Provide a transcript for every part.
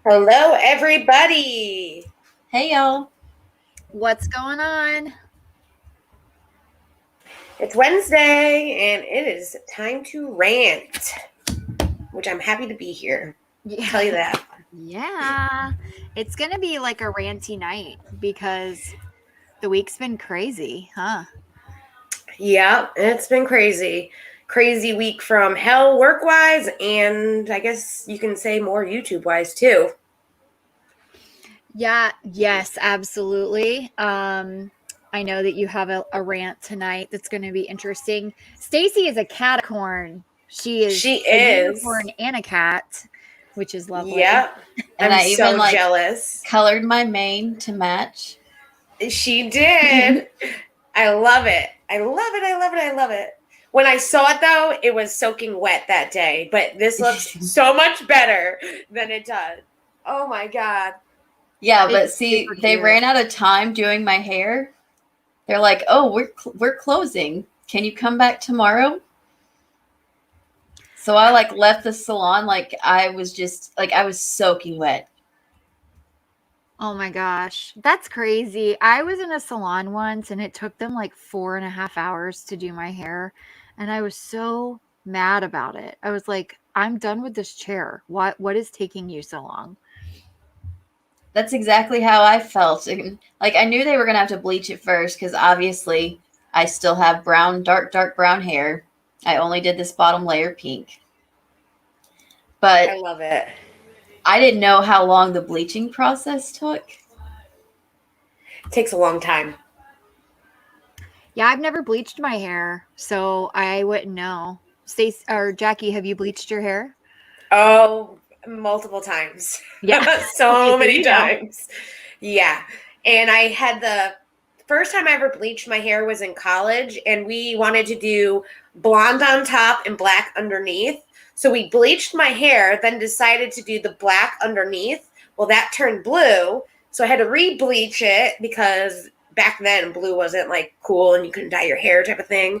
Hello, everybody. Hey, y'all. What's going on? It's Wednesday, and it is time to rant, which I'm happy to be here. Yeah. Tell you that. Yeah. It's going to be like a ranty night because the week's been crazy, huh? Yeah, it's been crazy. Crazy week from hell work-wise, and I guess you can say more YouTube-wise, too. Yeah, yes, absolutely. I know that you have a rant tonight that's going to be interesting. Stacy is a catacorn. She is She a is. unicorn and a cat, which is lovely. Yep. And I'm I so even jealous. colored my mane to match. She did. I love it. I love it. I love it. I love it. When I saw it, though, it was soaking wet that day. But this looks so much better than it does. Oh, my God. Yeah, but It's see, super they cute. ran out of time doing my hair. They're like, "Oh, we're closing. Can you come back tomorrow?" So I left the salon I was soaking wet. Oh my gosh, that's crazy. I was in a salon once and it took them like 4.5 hours to do my hair. And I was so mad about it. I was like, I'm done with this chair. What is taking you so long? That's exactly how I felt. And, I knew they were gonna have to bleach it first because obviously I still have dark brown hair. I only did this bottom layer pink, but I love it. I didn't know how long the bleaching process took. It takes a long time. Yeah, I've never bleached my hair, so I wouldn't know. Stace or Jackie, have you bleached your hair? Oh, multiple times. Yeah. So Okay, many you know. times. Yeah. And I had the first time I ever bleached my hair was in college, and we wanted to do blonde on top and black underneath. So we bleached my hair, then decided to do the black underneath. Well, that turned blue. So I had to re-bleach it because back then blue wasn't like cool and you couldn't dye your hair type of thing.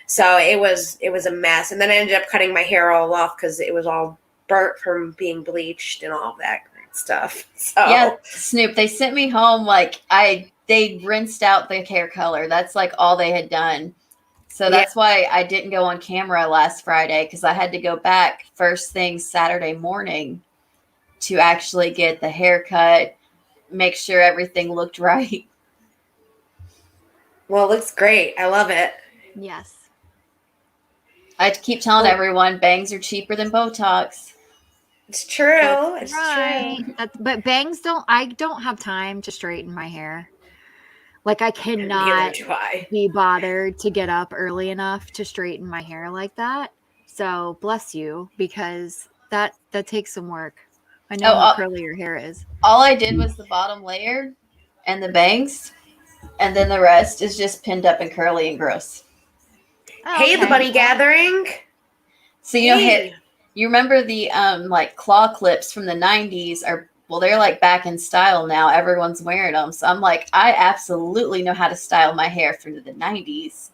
So it was a mess. And then I ended up cutting my hair all off because it was all burnt from being bleached and all of that great stuff. So Yeah, Snoop, they sent me home they rinsed out the hair color. That's all they had done. So that's why I didn't go on camera last Friday because I had to go back first thing Saturday morning to actually get the haircut, make sure everything looked right. Well, it looks great. I love it. Yes. I keep telling everyone bangs are cheaper than Botox. It's true. That's it's right. true. But I don't have time to straighten my hair. Like I Neither cannot do I. be bothered to get up early enough to straighten my hair like that. So bless you because that takes some work. I know how curly your hair is. All I did was the bottom layer and the bangs, and then the rest is just pinned up and curly and gross. Oh, Hey, the okay. bunny gathering. So you remember the claw clips from the 90s they're back in style now. Everyone's wearing them. So I'm like, I absolutely know how to style my hair from the 90s.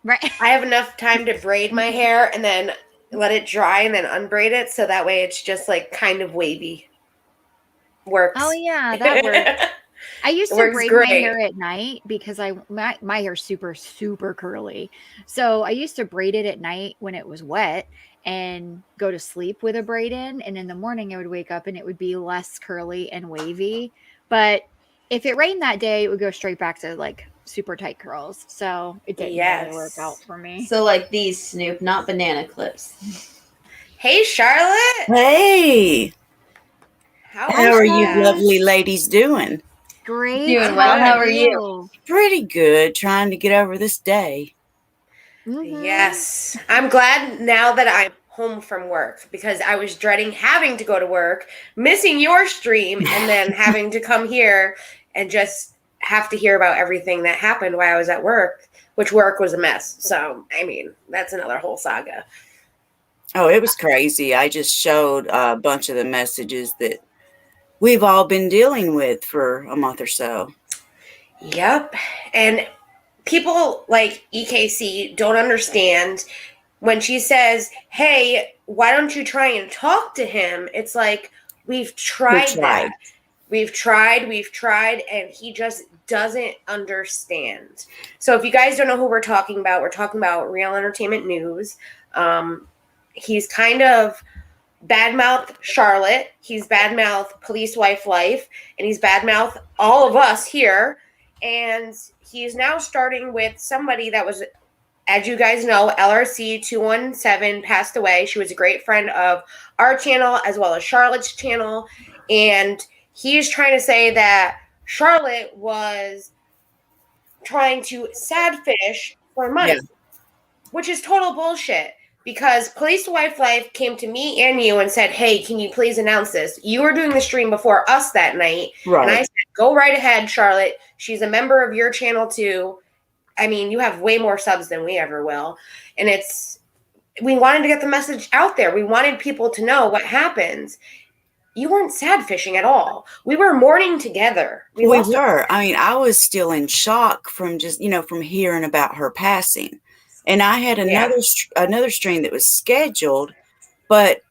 Right. I have enough time to braid my hair and then let it dry and then unbraid it so that way it's just like kind of wavy. Works. Oh yeah, that works. I used to braid my hair at night because my hair's super curly. So I used to braid it at night when it was wet and go to sleep with a braid in, and in the morning I would wake up and it would be less curly and wavy. But if it rained that day, it would go straight back to like super tight curls. So it didn't really work out for me. So like these, Snoop, not banana clips. Hey, Charlotte. Hey. How are you lovely ladies doing? Great. Doing well. How are you? Pretty good. Trying to get over this day. Mm-hmm. Yes. I'm glad now that I'm home from work because I was dreading having to go to work, missing your stream, and then having to come here and just have to hear about everything that happened while I was at work, which work was a mess. So, I mean, that's another whole saga. Oh, it was crazy. I just showed a bunch of the messages that we've all been dealing with for a month or so. Yep. And people like EKC don't understand when she says, hey, why don't you try and talk to him? It's like, We've tried that. We've tried, and he just doesn't understand. So if you guys don't know who we're talking about Real Entertainment News. He's kind of badmouthed Charlotte. He's badmouthed Police Wife Life, and he's badmouthed all of us here. And he's now starting with somebody that was, as you guys know, LRC 217 passed away. She was a great friend of our channel as well as Charlotte's channel. And he's trying to say that Charlotte was trying to sad fish for money, which is total bullshit. Because Police Wife Life came to me and you and said, hey, can you please announce this? You were doing the stream before us that night. Right. And I said, go right ahead, Charlotte. She's a member of your channel too. I mean, you have way more subs than we ever will. And we wanted to get the message out there. We wanted people to know what happens. You weren't sad fishing at all. We were mourning together. We were. I mean, I was still in shock from just, from hearing about her passing. And I had another stream that was scheduled, but,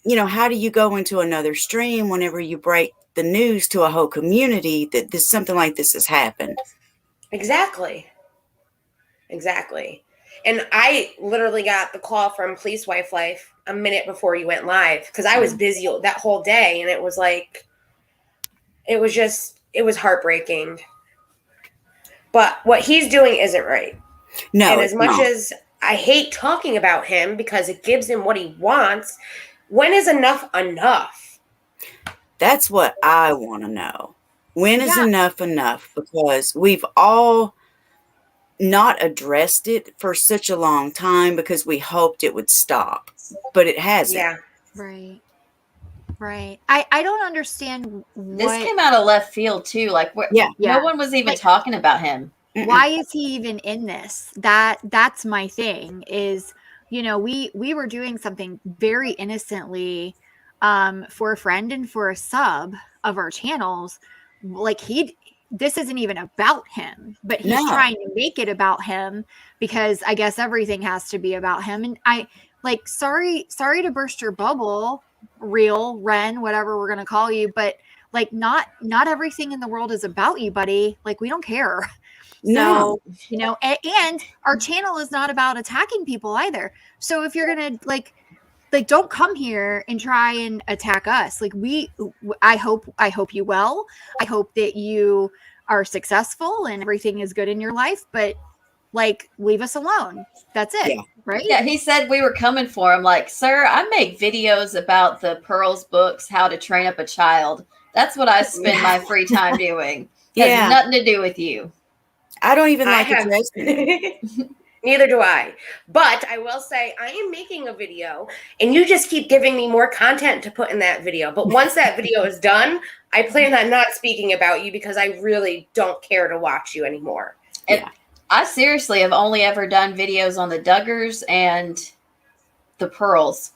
how do you go into another stream whenever you break the news to a whole community that something like this has happened? Exactly. And I literally got the call from Police Wife Life a minute before you went live because I was busy that whole day, and it was heartbreaking. But what he's doing isn't right. No. And as much as I hate talking about him because it gives him what he wants, when is enough enough? That's what I want to know. When is enough? Because we've all not addressed it for such a long time because we hoped it would stop, but it hasn't. Yeah. Right. I don't understand. This came out of left field too. Like, no one was even talking about him. Why is he even in this? That's my thing is, we were doing something very innocently for a friend and for a sub of our channels. Like this isn't even about him, but he's trying to make it about him because I guess everything has to be about him. And sorry to burst your bubble, Real Ren, whatever we're going to call you, but not everything in the world is about you, buddy. We don't care. So, and our channel is not about attacking people either. So if you're going to don't come here and try and attack us. I hope you well. I hope that you are successful and everything is good in your life, but leave us alone. That's it. Yeah. Right. Yeah. He said we were coming for him. Sir, I make videos about the Pearls books, how to train up a child. That's what I spend my free time doing. It has nothing to do with you. I don't even like addressing it. Neither do I. But I will say I am making a video and you just keep giving me more content to put in that video. But once that video is done, I plan on not speaking about you because I really don't care to watch you anymore. And I seriously have only ever done videos on the Duggars and the Pearls.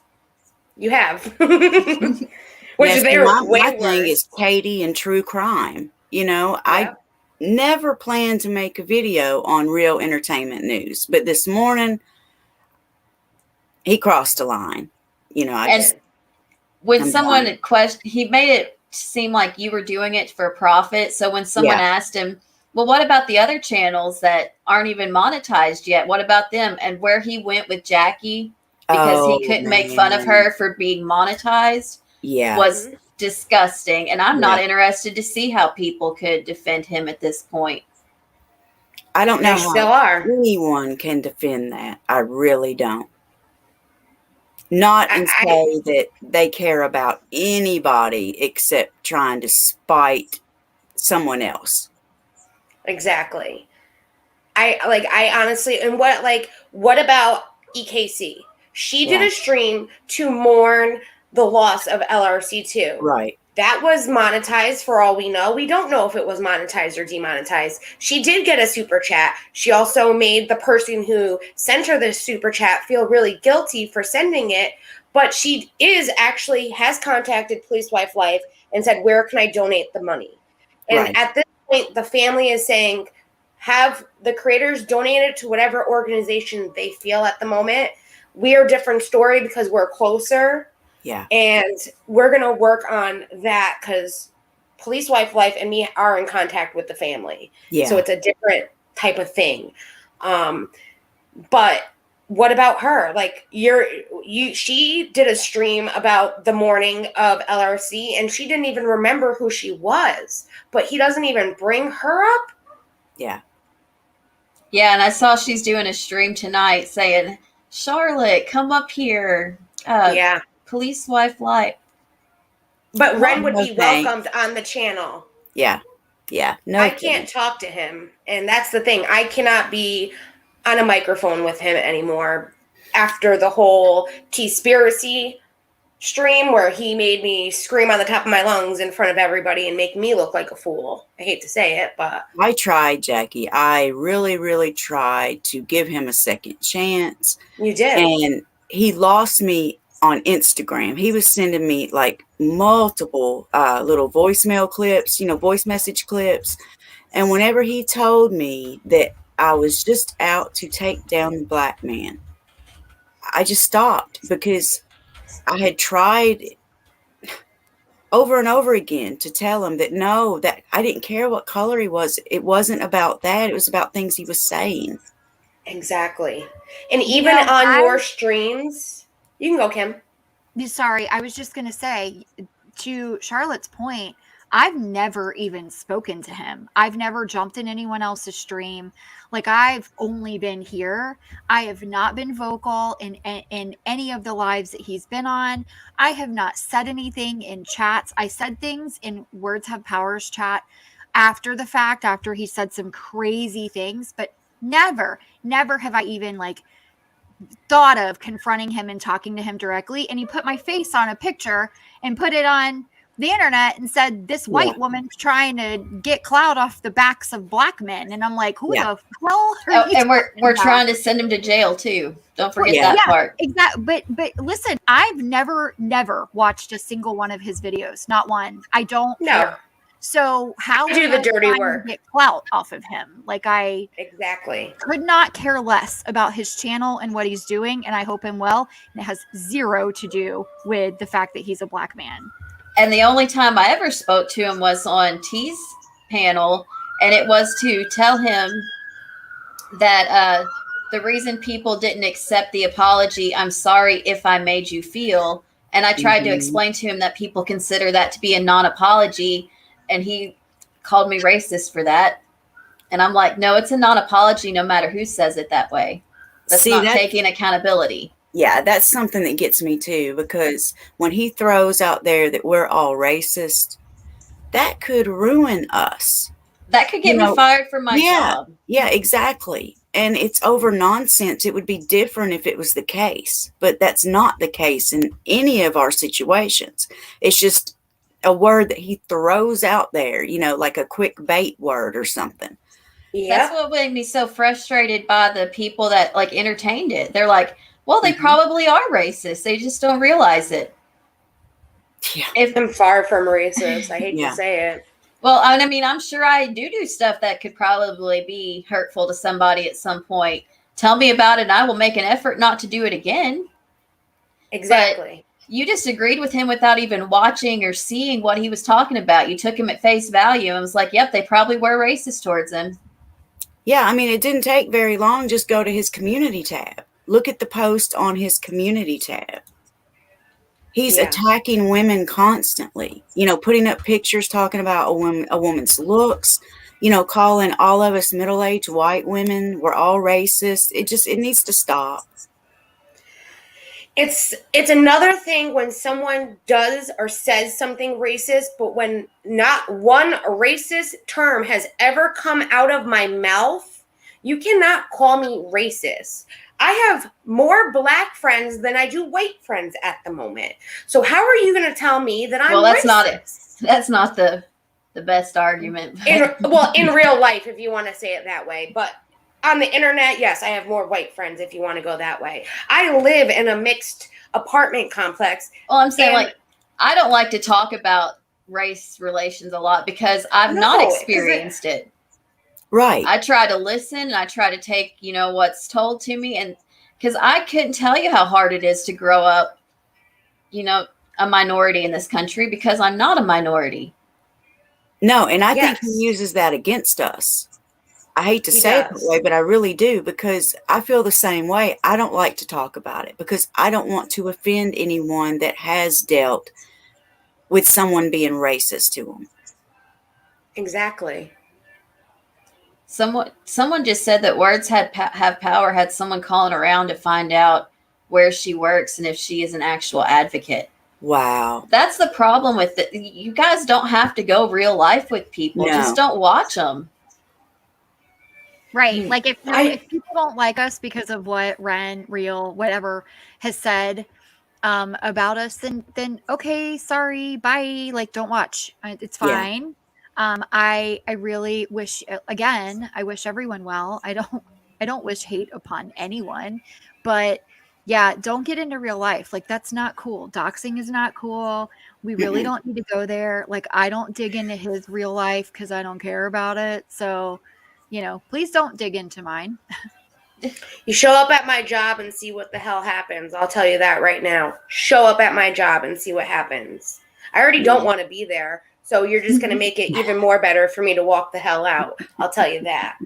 You have. Which is way my worse. thing is Katie and true crime. I never planned to make a video on Real Entertainment News, but this morning he crossed a line. When someone questioned, he made it seem like you were doing it for profit. So when someone asked him, well, what about the other channels that aren't even monetized yet? What about them? And where he went with Jackie because he couldn't make fun of her for being monetized was disgusting. And I'm not interested to see how people could defend him at this point. I don't know how anyone can defend that. I really don't. Not and say that they care about anybody except trying to spite someone else. Exactly. I honestly, and what about EKC? She did a stream to mourn the loss of LRC2. Right. That was monetized for all we know. We don't know if it was monetized or demonetized. She did get a super chat. She also made the person who sent her the super chat feel really guilty for sending it. But she has contacted Police Wife Life and said, where can I donate the money? And at this point, the family is saying, have the creators donate it to whatever organization they feel at the moment. We are a different story because we're closer. Yeah. And we're going to work on that because Police Wife Life and me are in contact with the family. Yeah. So it's a different type of thing. But what about her? Like she did a stream about the morning of LRC and she didn't even remember who she was, but he doesn't even bring her up. Yeah. Yeah. And I saw she's doing a stream tonight saying, Charlotte, come up here. Yeah. Police Wife Life. But Ren would be thanks. welcomed on the channel. Yeah. Yeah. No, I can't talk to him. And that's the thing. I cannot be on a microphone with him anymore after the whole T-spiracy stream where he made me scream on the top of my lungs in front of everybody and make me look like a fool. I hate to say it, but I tried, Jackie. I really, really tried to give him a second chance. You did. And he lost me on Instagram. He was sending me like multiple little voicemail clips, voice message clips. And whenever he told me that I was just out to take down the black man, I just stopped because I had tried over and over again to tell him that no, that I didn't care what color he was. It wasn't about that. It was about things he was saying. Exactly. And even on your streams, you can go, Kim. Sorry, I was just going to say, to Charlotte's point, I've never even spoken to him. I've never jumped in anyone else's stream. Like, I've only been here. I have not been vocal in any of the lives that he's been on. I have not said anything in chats. I said things in Words Have Powers chat after the fact, after he said some crazy things, but never have I even thought of confronting him and talking to him directly. And he put my face on a picture and put it on the internet and said, this white woman's trying to get clout off the backs of black men. And I'm like, who the hell are you? And we're trying to send him to jail too. Don't forget that part. Exactly. But listen, I've never watched a single one of his videos. Not one. I don't care. So how do the dirty work, get clout off of him? I exactly could not care less about his channel and what he's doing, and I hope him well. And it has zero to do with the fact that he's a black man. And the only time I ever spoke to him was on T's panel, and it was to tell him that the reason people didn't accept the apology, I'm sorry if I made you feel, and I tried to explain to him that people consider that to be a non-apology. And he called me racist for that. And I'm like, no, it's a non-apology no matter who says it that way. That's taking accountability. Yeah, that's something that gets me too, because when he throws out there that we're all racist, that could ruin us. That could get me fired from my job. Yeah, exactly. And it's over nonsense. It would be different if it was the case, but that's not the case in any of our situations. It's just a word that he throws out there, like a quick bait word or something. Yeah. That's what made me so frustrated by the people that entertained it. They're like, well, they probably are racist. They just don't realize it. Yeah. I'm far from racist. I hate to say it. Well, I mean, I'm sure I do stuff that could probably be hurtful to somebody at some point. Tell me about it and I will make an effort not to do it again. Exactly. But you disagreed with him without even watching or seeing what he was talking about. You took him at face value and was like, yep, they probably were racist towards him. Yeah, I mean, it didn't take very long. Just go to his community tab. Look at the post on his community tab. He's attacking women constantly, putting up pictures talking about a woman's looks, calling all of us middle-aged white women. We're all racist. It needs to stop. It's another thing when someone does or says something racist, but when not one racist term has ever come out of my mouth, you cannot call me racist. I have more black friends than I do white friends at the moment. So how are you going to tell me that I'm racist? That's not the best argument. In real life, if you want to say it that way, but on the internet, yes, I have more white friends if you want to go that way. I live in a mixed apartment complex. Well, I'm saying I don't like to talk about race relations a lot because I've not experienced it. Right. I try to listen and I try to take, what's told to me. And because I couldn't tell you how hard it is to grow up, a minority in this country because I'm not a minority. No, and I think he uses that against us. I hate to say it that way, but I really do, because I feel the same way. I don't like to talk about it because I don't want to offend anyone that has dealt with someone being racist to them. Exactly. Someone just said that words have power. Had someone calling around to find out where she works and if she is an actual advocate. Wow. That's the problem with it. You guys don't have to go real life with people. No. Just don't watch them. Right. Like if people don't like us because of what Ren, Real, whatever has said about us, then okay, sorry, bye. Like don't watch. It's fine. Yeah. I really wish, again, I wish everyone well. I don't wish hate upon anyone, but yeah, don't get into real life. Like that's not cool. Doxing is not cool. We really don't need to go there. Like I don't dig into his real life because I don't care about it. So, please don't dig into mine. You show up at my job and see what the hell happens. I'll tell you that right now. Show up at my job and see what happens. I already don't want to be there. So you're just going to make it even more better for me to walk the hell out. I'll tell you that.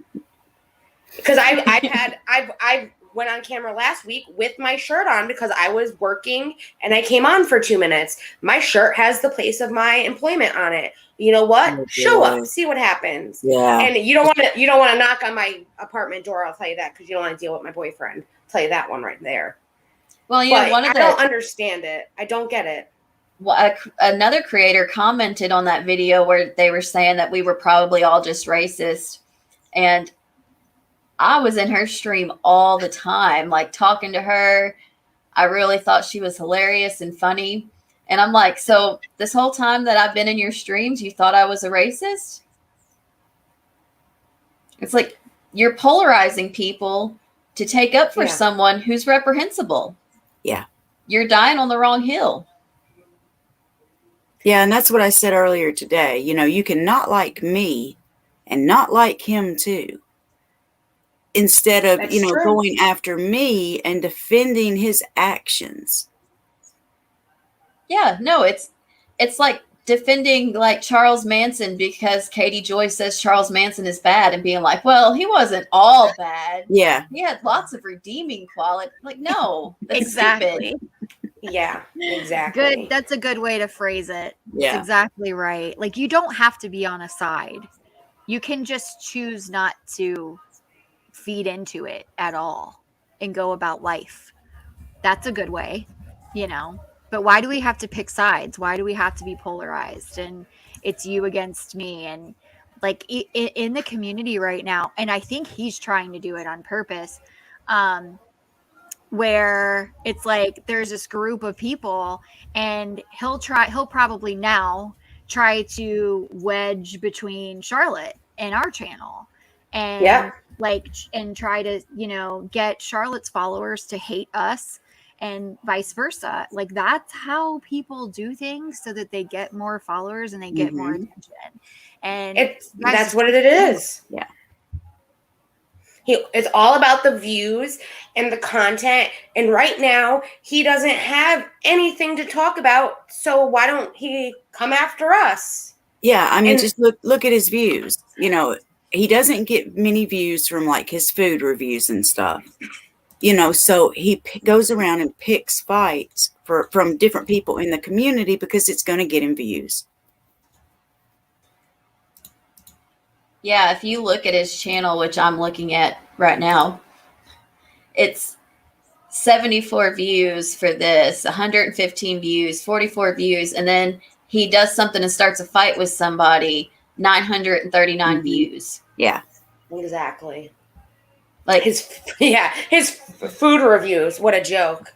Because I went on camera last week with my shirt on because I was working and I came on for 2 minutes. My shirt has the place of my employment on it. You know what? Oh, show up, see what happens. Yeah. And you don't want to knock on my apartment door. I'll tell you that, because you don't want to deal with my boyfriend. I'll tell you that one right there. Well, I don't understand it. I don't get it. Well, another creator commented on that video where they were saying that we were probably all just racist, and I was in her stream all the time, like talking to her. I really thought she was hilarious and funny. And I'm like, so this whole time that I've been in your streams, you thought I was a racist? It's like you're polarizing people to take up for someone who's reprehensible. Yeah. You're dying on the wrong hill. Yeah, and that's what I said earlier today. You can not like me and not like him too. Instead of, going after me and defending his actions. Yeah, no, it's like defending like Charles Manson because Katie Joy says Charles Manson is bad and being like, well, he wasn't all bad. Yeah. He had lots of redeeming quality. Like, no, that's exactly. Stupid. Yeah, exactly. Good. That's a good way to phrase it. Yeah. That's exactly right. Like you don't have to be on a side. You can just choose not to feed into it at all and go about life. That's a good way, but why do we have to pick sides? Why do we have to be polarized and it's you against me? And like in the community right now, and I think he's trying to do it on purpose, where it's like there's this group of people and he'll probably now try to wedge between Charlotte and our channel and and try to, get Charlotte's followers to hate us and vice versa. Like that's how people do things so that they get more followers and they get more attention. And that's what it is. Yeah. It's all about the views and the content. And right now he doesn't have anything to talk about. So why don't he come after us? Yeah. I mean, just look at his views. He doesn't get many views from like his food reviews and stuff. So he goes around and picks fights from different people in the community because it's going to get him views. Yeah, if you look at his channel, which I'm looking at right now, it's 74 views for this, 115 views, 44 views, and then he does something and starts a fight with somebody, 939 views. Yeah. Exactly. Like his food reviews. What a joke.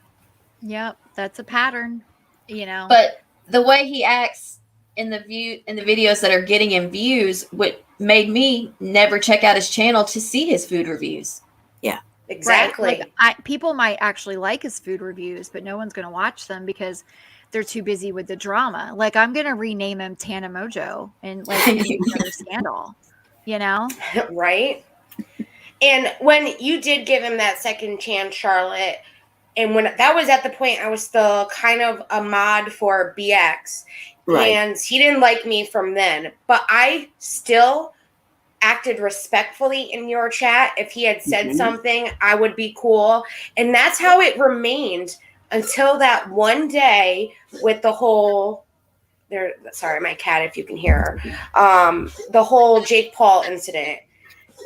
Yep, that's a pattern, But the way he acts in the videos that are getting him views, what made me never check out his channel to see his food reviews. Yeah, exactly. Right. Like people might actually like his food reviews, but no one's going to watch them because they're too busy with the drama. Like I'm going to rename him Tana Mojo and like another scandal, Right. And when you did give him that second chance, Charlotte, And when that was at the point, I was still kind of a mod for BX. Right. And he didn't like me from then. But I still acted respectfully in your chat. If he had said something, I would be cool. And that's how it remained until that one day with the whole sorry, my cat, if you can hear her, the whole Jake Paul incident.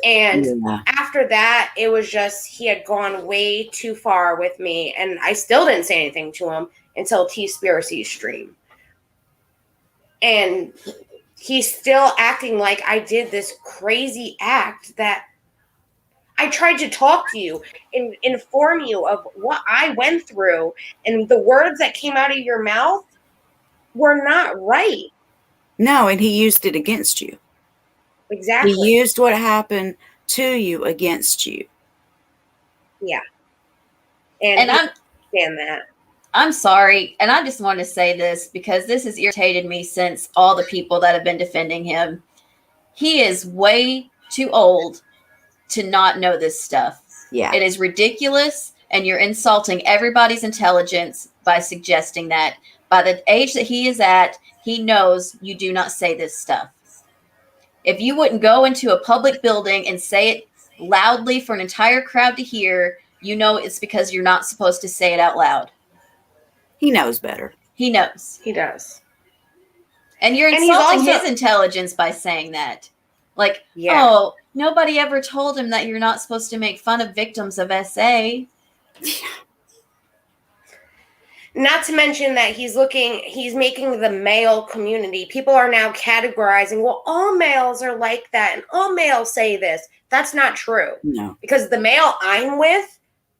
And after that, it was just, he had gone way too far with me. And I still didn't say anything to him until T-Spiracy's stream. And he's still acting like I did this crazy act that I tried to talk to you and inform you of what I went through. And the words that came out of your mouth were not right. No, and he used it against you. Exactly. He used what happened to you against you. Yeah. And I understand that. I'm sorry. And I just want to say this because this has irritated me since all the people that have been defending him. He is way too old to not know this stuff. Yeah. It is ridiculous. And you're insulting everybody's intelligence by suggesting that. By the age that he is at, he knows you do not say this stuff. If you wouldn't go into a public building and say it loudly for an entire crowd to hear, you know it's because you're not supposed to say it out loud. He knows better. He knows. He does. And you're insulting his intelligence by saying that. Like, oh, nobody ever told him that you're not supposed to make fun of victims of SA. Not to mention that he's making the male community. People are now categorizing, well, all males are like that and all males say this. That's not true. No. Because the male I'm with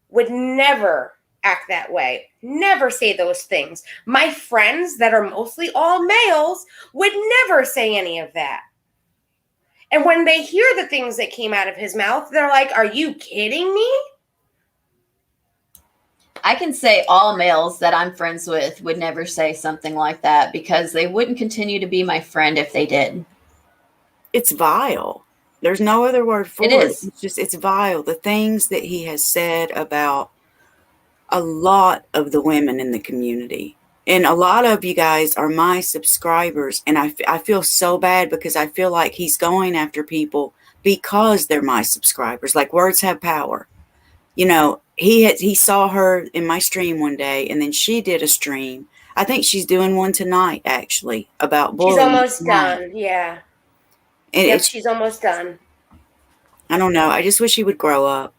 would never act that way. Never say those things. My friends that are mostly all males would never say any of that. And when they hear the things that came out of his mouth, they're like, are you kidding me? I can say all males that I'm friends with would never say something like that because they wouldn't continue to be my friend if they did. It's vile. There's no other word for it. It's vile. The things that he has said about a lot of the women in the community. And a lot of you guys are my subscribers. And I feel so bad because I feel like he's going after people because they're my subscribers. Like, words have power. You know, he saw her in my stream one day, and then she did a stream. I think she's doing one tonight, actually, about bullying. She's almost done, yeah. And she's almost done. I don't know. I just wish he would grow up.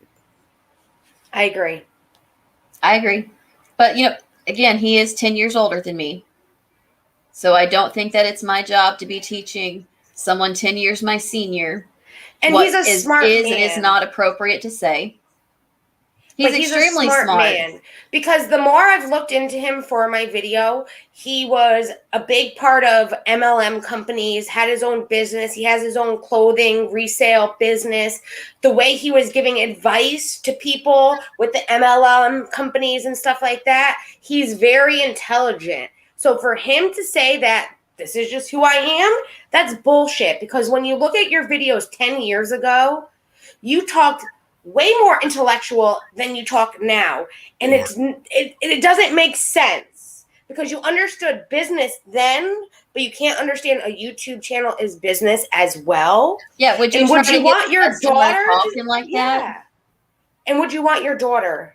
I agree. But, you know, again, he is 10 years older than me. So I don't think that it's my job to be teaching someone 10 years my senior and what he's a smart man. And is not appropriate to say. He's extremely smart. Man. Because the more I've looked into him for my video, he was a big part of MLM companies, had his own business. He has his own clothing resale business. The way he was giving advice to people with the MLM companies and stuff like that, he's very intelligent. So for him to say that this is just who I am, that's bullshit. Because when you look at your videos 10 years ago, you talked way more intellectual than you talk now. And it doesn't make sense because you understood business then, but you can't understand a YouTube channel is business as well. Yeah. Would you want your daughter talking like that? And would you want your daughter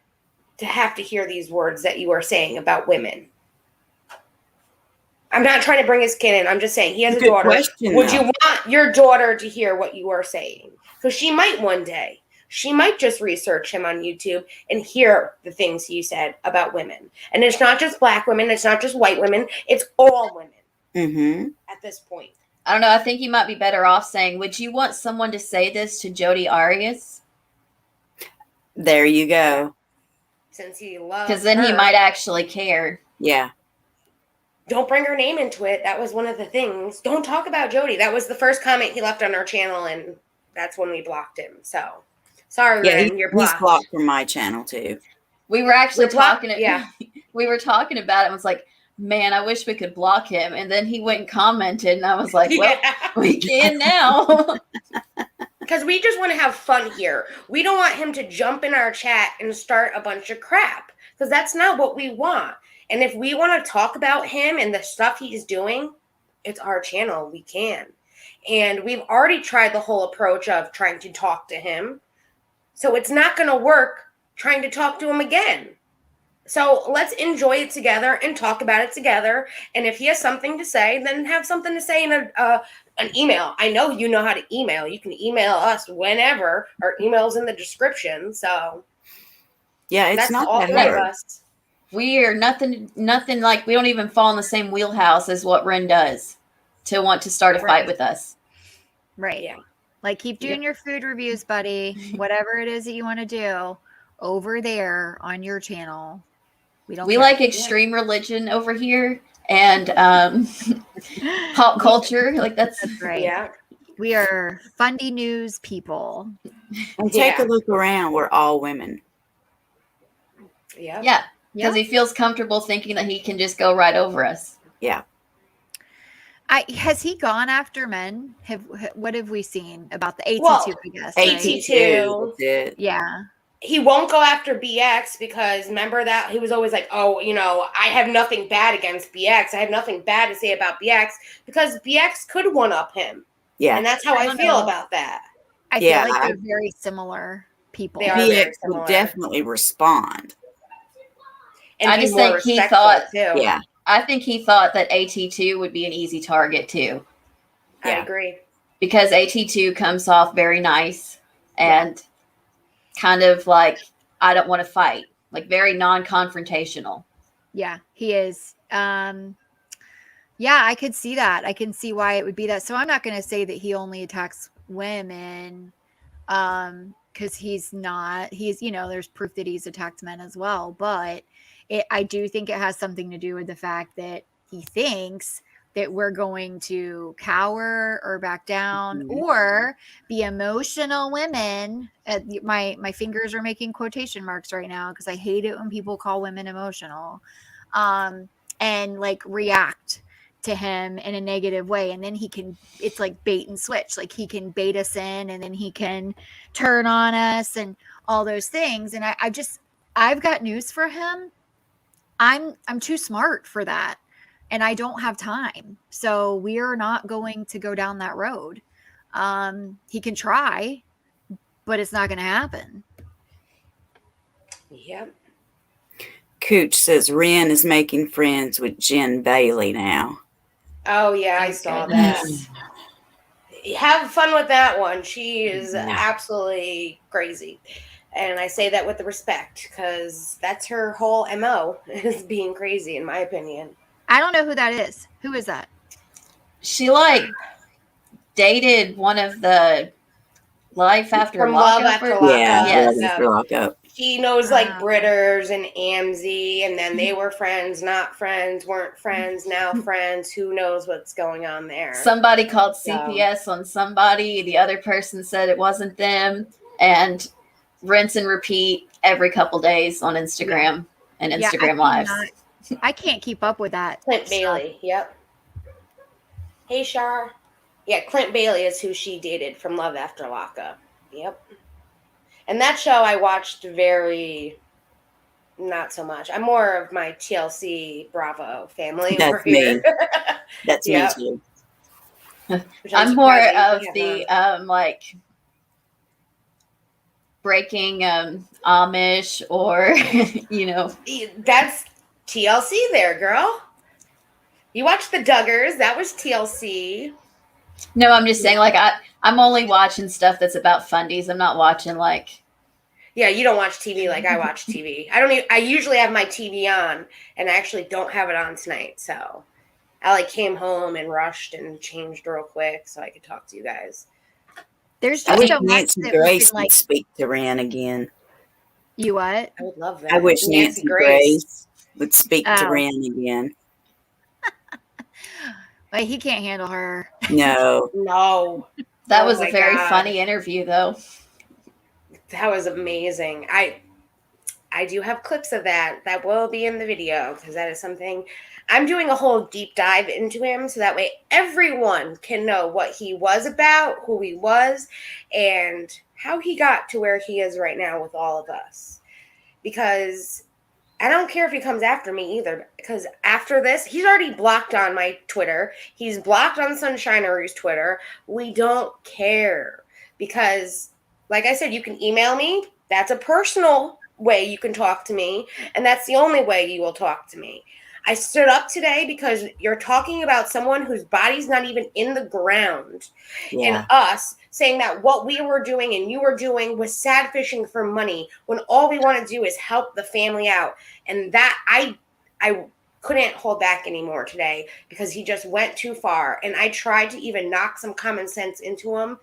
to have to hear these words that you are saying about women? I'm not trying to bring his kid in. I'm just saying he has a daughter. Would you want your daughter to hear what you are saying? Because she might one day. She might just research him on YouTube and hear the things he said about women. And it's not just black women. It's not just white women. It's all women at this point. I don't know. I think you might be better off saying, would you want someone to say this to Jodi Arias? There you go. Since he loves because then he might actually care. Yeah. Don't bring her name into it. That was one of the things. Don't talk about Jodi. That was the first comment he left on our channel, and that's when we blocked him. So... sorry, Ren, you're blocked. He's blocked from my channel too. We were actually talking. We were talking about it. I was like, "Man, I wish we could block him." And then he went and commented, and I was like, "Well, we can now." Because we just want to have fun here. We don't want him to jump in our chat and start a bunch of crap. because that's not what we want. And if we want to talk about him and the stuff he's doing, it's our channel. We can. And we've already tried the whole approach of trying to talk to him. So it's not going to work trying to talk to him again. So let's enjoy it together and talk about it together. And if he has something to say, then have something to say in an email. I know you know how to email. You can email us whenever. Our email's in the description. So yeah, it's that's not all that three of hard. us. We are nothing like, we don't even fall in the same wheelhouse as what Ren does to want to start a fight with us. Right. Yeah. Like, keep doing your food reviews, buddy. Whatever it is that you want to do over there on your channel. We care. Like extreme religion over here and pop culture. Like that's right. Yeah. We are fundy news people. And take a look around. We're all women. Yeah. Yeah. Because he feels comfortable thinking that he can just go right over us. Yeah. Has he gone after men? What have we seen about the AT2? Well, I guess AT2. Right? Yeah. He won't go after BX because remember that he was always like, oh, I have nothing bad against BX. I have nothing bad to say about BX because BX could one up him. Yeah. And that's how I feel about that. I feel like they're very similar people. They are BX very similar. would definitely respond. And I just think he thought, I think he thought that AT2 would be an easy target too. I agree. Because AT2 comes off very nice and kind of like, I don't want to fight, like very non-confrontational. Yeah, he is. Yeah, I could see that. I can see why it would be that. So I'm not going to say that he only attacks women because he's not. There's proof that he's attacked men as well. But I do think it has something to do with the fact that he thinks that we're going to cower or back down or be emotional women. My fingers are making quotation marks right now because I hate it when people call women emotional, and like react to him in a negative way. And then it's like bait and switch. Like he can bait us in and then he can turn on us and all those things. And I've got news for him. I'm too smart for that. And I don't have time. So we are not going to go down that road. He can try, but it's not going to happen. Yep. Cooch says Ren is making friends with Jen Bailey now. Oh, yeah, I saw that. Have fun with that one. She is absolutely crazy. And I say that with the respect because that's her whole MO is being crazy, in my opinion. I don't know who that is. Who is that? She dated one of the Life After Love Lockup. After Lockup. Yes. After Lockup. She knows Britters and Amzy, and then they were friends, not friends, weren't friends, now friends. Who knows what's going on there? Somebody called CPS on somebody. The other person said it wasn't them. And rinse and repeat every couple days on Instagram and Instagram Lives. I can't keep up with that. Clint Bailey. Yep. Hey, Shar. Yeah, Clint Bailey is who she dated from Love After Lockup. Yep. And that show I watched very not so much. I'm more of my TLC Bravo family. That's over here. Me. That's me too. I'm more of the breaking Amish or That's TLC there, girl. You watched the Duggars. That was TLC. No, I'm just saying, I'm only watching stuff that's about fundies. I'm not watching Yeah, you don't watch TV like I watch TV. I usually have my TV on, and I actually don't have it on tonight. So I came home and rushed and changed real quick so I could talk to you guys. There's I just wish so much Nancy that Grace we can, would speak to Ren again. You what? I would love that. I wish Nancy Grace would speak to Ren again. He can't handle her. No. No. That was a very funny interview, though. That was amazing. I do have clips of that. That will be in the video because that is something I'm doing a whole deep dive into him so that way everyone can know what he was about, who he was, and how he got to where he is right now with all of us. Because I don't care if he comes after me either, because after this, he's already blocked on my Twitter. He's blocked on Sunshinery's Twitter. We don't care because, like I said, you can email me. That's a personal way you can talk to me, and that's the only way you will talk to me. I stood up today because you're talking about someone whose body's not even in the ground, and us saying that what we were doing and you were doing was sad fishing for money when all we want to do is help the family out. And that I couldn't hold back anymore today because he just went too far. And I tried to even knock some common sense into him,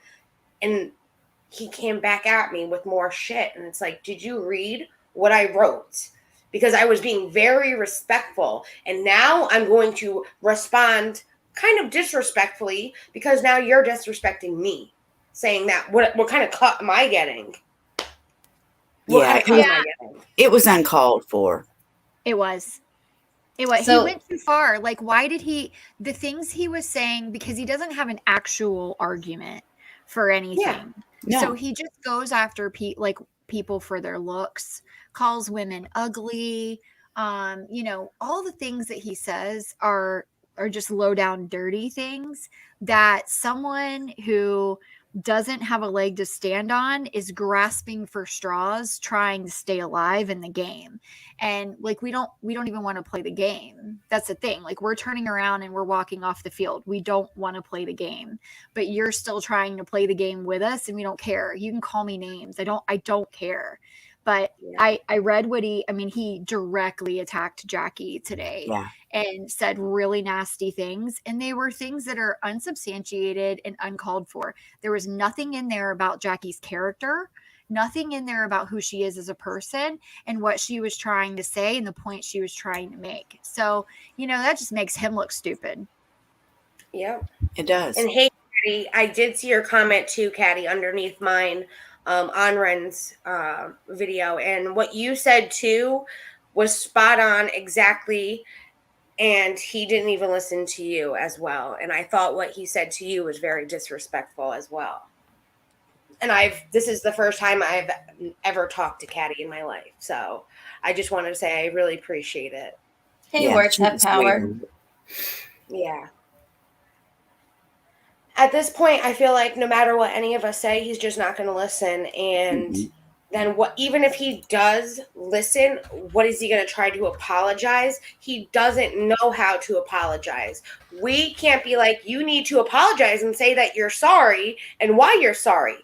and he came back at me with more shit. And it's like, did you read what I wrote? Because I was being very respectful. And now I'm going to respond kind of disrespectfully because now you're disrespecting me, saying that what kind of cut am I getting? It was uncalled for. It was. So, he went too far. Like, why did the things he was saying, because he doesn't have an actual argument for anything. Yeah. No. So he just goes after people for their looks, calls women ugly. All the things that he says are just low down, dirty things that someone who doesn't have a leg to stand on is grasping for straws, trying to stay alive in the game. And like, we don't even want to play the game. That's the thing. Like, we're turning around and we're walking off the field. We don't want to play the game, but you're still trying to play the game with us, and we don't care. You can call me names. I don't care. But yeah. I read what he directly attacked Jackie today and said really nasty things. And they were things that are unsubstantiated and uncalled for. There was nothing in there about Jackie's character, nothing in there about who she is as a person and what she was trying to say and the point she was trying to make. So, that just makes him look stupid. Yep. It does. And hey, Caddy, I did see your comment too, Caddy, underneath mine. On Ren's video, and what you said too was spot on exactly, and he didn't even listen to you as well, and I thought what he said to you was very disrespectful as well. And this is the first time I've ever talked to Caddy in my life, so I just want to say I really appreciate it. Hey, words have power. Yeah. At this point, I feel like no matter what any of us say, he's just not going to listen. And then even if he does listen, what is he going to try to apologize? He doesn't know how to apologize. We can't be like, you need to apologize and say that you're sorry and why you're sorry.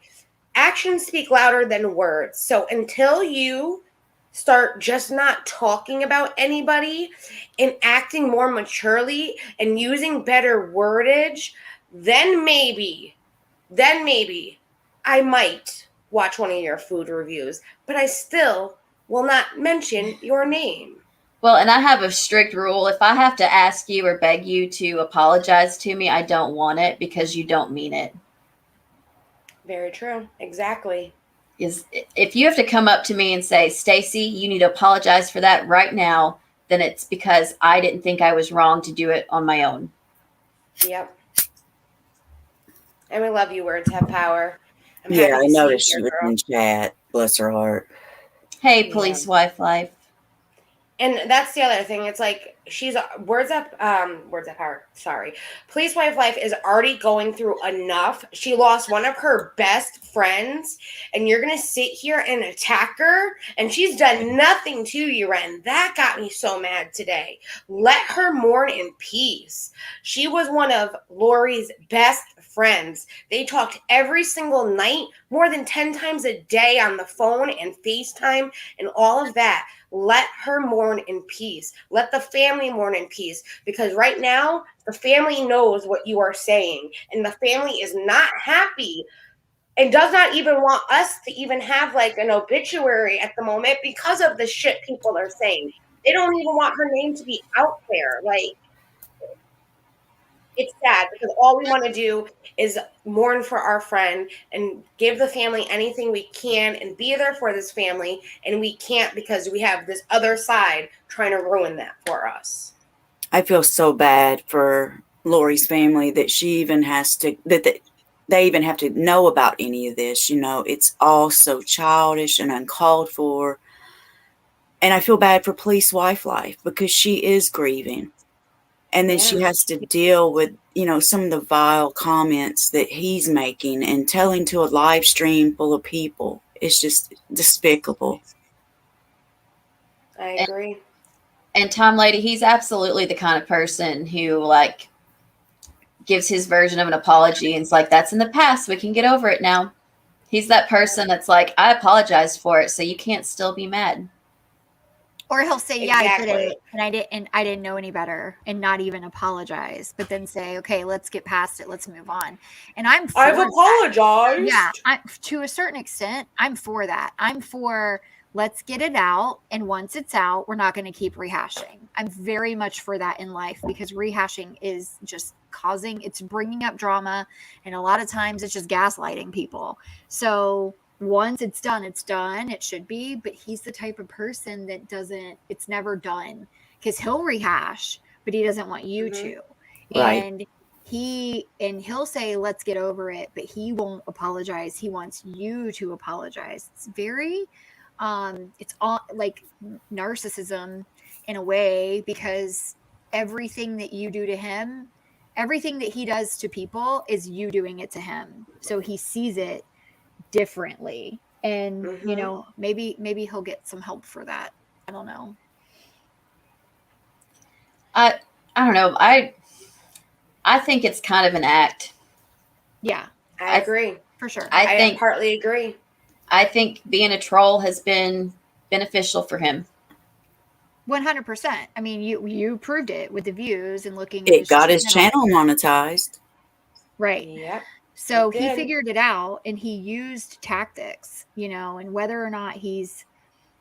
Actions speak louder than words. So until you start just not talking about anybody and acting more maturely and using better wordage, then maybe I might watch one of your food reviews, but I still will not mention your name. Well, and I have a strict rule. If I have to ask you or beg you to apologize to me, I don't want it because you don't mean it. Very true. Exactly. If you have to come up to me and say, Stacy, you need to apologize for that right now, then it's because I didn't think I was wrong to do it on my own. Yep. And we love you. Words have power. I noticed she was in chat. Bless her heart. Hey, police wife life. And that's the other thing. It's like she's words of power. Sorry. Police wife life is already going through enough. She lost one of her best friends, and you're going to sit here and attack her, and she's done nothing to you, Ren. That got me so mad today. Let her mourn in peace. She was one of Lori's best friends. They talked every single night, more than 10 times a day on the phone and FaceTime and all of that. Let her mourn in peace. Let the family mourn in peace, because right now the family knows what you are saying, and the family is not happy and does not even want us to even have like an obituary at the moment because of the shit people are saying. They don't even want her name to be out there. Like, it's sad because all we want to do is mourn for our friend and give the family anything we can and be there for this family. And we can't because we have this other side trying to ruin that for us. I feel so bad for Lori's family that she even has to, they even have to know about any of this. It's all so childish and uncalled for. And I feel bad for Police Wife Life because she is grieving. And then she has to deal with, some of the vile comments that he's making and telling to a live stream full of people. It's just despicable. I agree. And Tom Lady, he's absolutely the kind of person who like gives his version of an apology and it's like, that's in the past. We can get over it now. He's that person that's like, I apologized for it, so you can't still be mad. Or he'll say, yeah, exactly. I did it, and I didn't know any better, and not even apologize, but then say, okay, let's get past it, let's move on. And I've apologized. Yeah, to a certain extent, I'm for that. I'm for let's get it out, and once it's out, we're not going to keep rehashing. I'm very much for that in life because rehashing is just it's bringing up drama, and a lot of times it's just gaslighting people. So once it's done, it should be, but he's the type of person that it's never done because he'll rehash, but he doesn't want you to. Right. And he'll say, let's get over it, but he won't apologize. He wants you to apologize. It's very, it's all like narcissism in a way, because everything that you do to him, everything that he does to people is you doing it to him. So he sees it differently, and maybe he'll get some help for that. I don't know. I don't know. I think it's kind of an act. Yeah, I agree for sure. I partly agree. I think being a troll has been beneficial for him. 100%. I mean, you proved it with the views and looking. It got his channel monetized. Right. Yep. So he figured it out, and he used tactics, and whether or not he's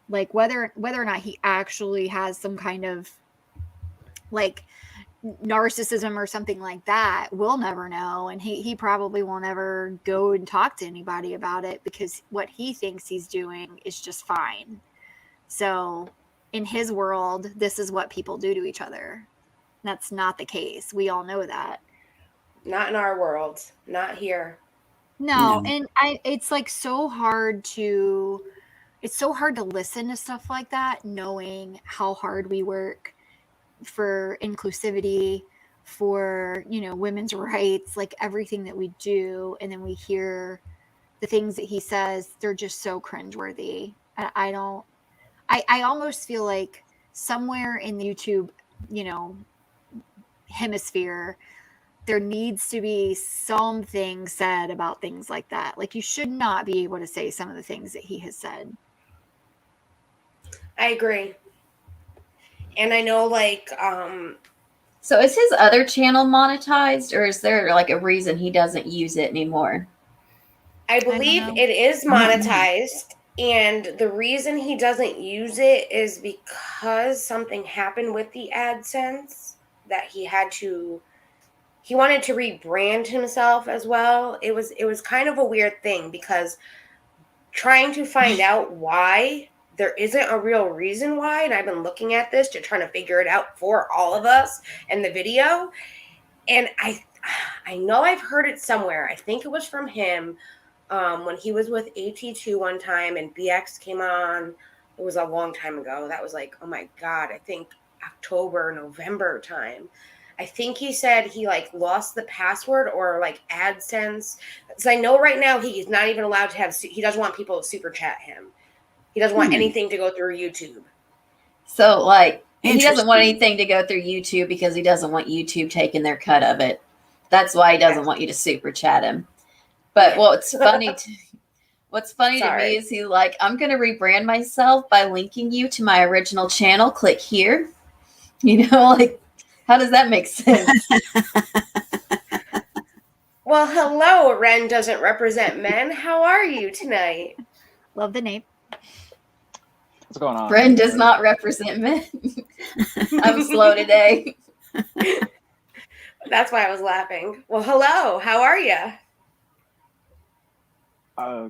like, whether or not he actually has some kind of like narcissism or something like that, we'll never know. And he probably won't ever go and talk to anybody about it because what he thinks he's doing is just fine. So in his world, this is what people do to each other. That's not the case. We all know that. Not in our world. Not here. No. And it's like so hard to listen to stuff like that, knowing how hard we work for inclusivity, for, women's rights, like everything that we do. And then we hear the things that he says, they're just so cringeworthy. I almost feel like somewhere in the YouTube, hemisphere, there needs to be something said about things like that. Like, you should not be able to say some of the things that he has said. I agree. And I know, like, so is his other channel monetized, or is there like a reason he doesn't use it anymore? I believe it is monetized. And the reason he doesn't use it is because something happened with the AdSense that he wanted to rebrand himself as well. It was kind of a weird thing because trying to find out why, there isn't a real reason why. And I've been looking at this to try to figure it out for all of us in the video. And I know I've heard it somewhere. I think it was from him when he was with AT2 one time and BX came on. It was a long time ago. That was like, oh my God, I think October, November time. I think he said he like lost the password or like AdSense. So I know right now he's not even allowed to he doesn't want people to super chat him. He doesn't want anything to go through YouTube. So like, he doesn't want anything to go through YouTube because he doesn't want YouTube taking their cut of it. That's why he doesn't want you to super chat him. But what's funny to me is he's like, I'm going to rebrand myself by linking you to my original channel. Click here. Like, how does that make sense? Well, hello, Ren doesn't represent men. How are you tonight? Love the name. What's going on? Ren does not represent men. I'm slow today. That's why I was laughing. Well, hello. How are you?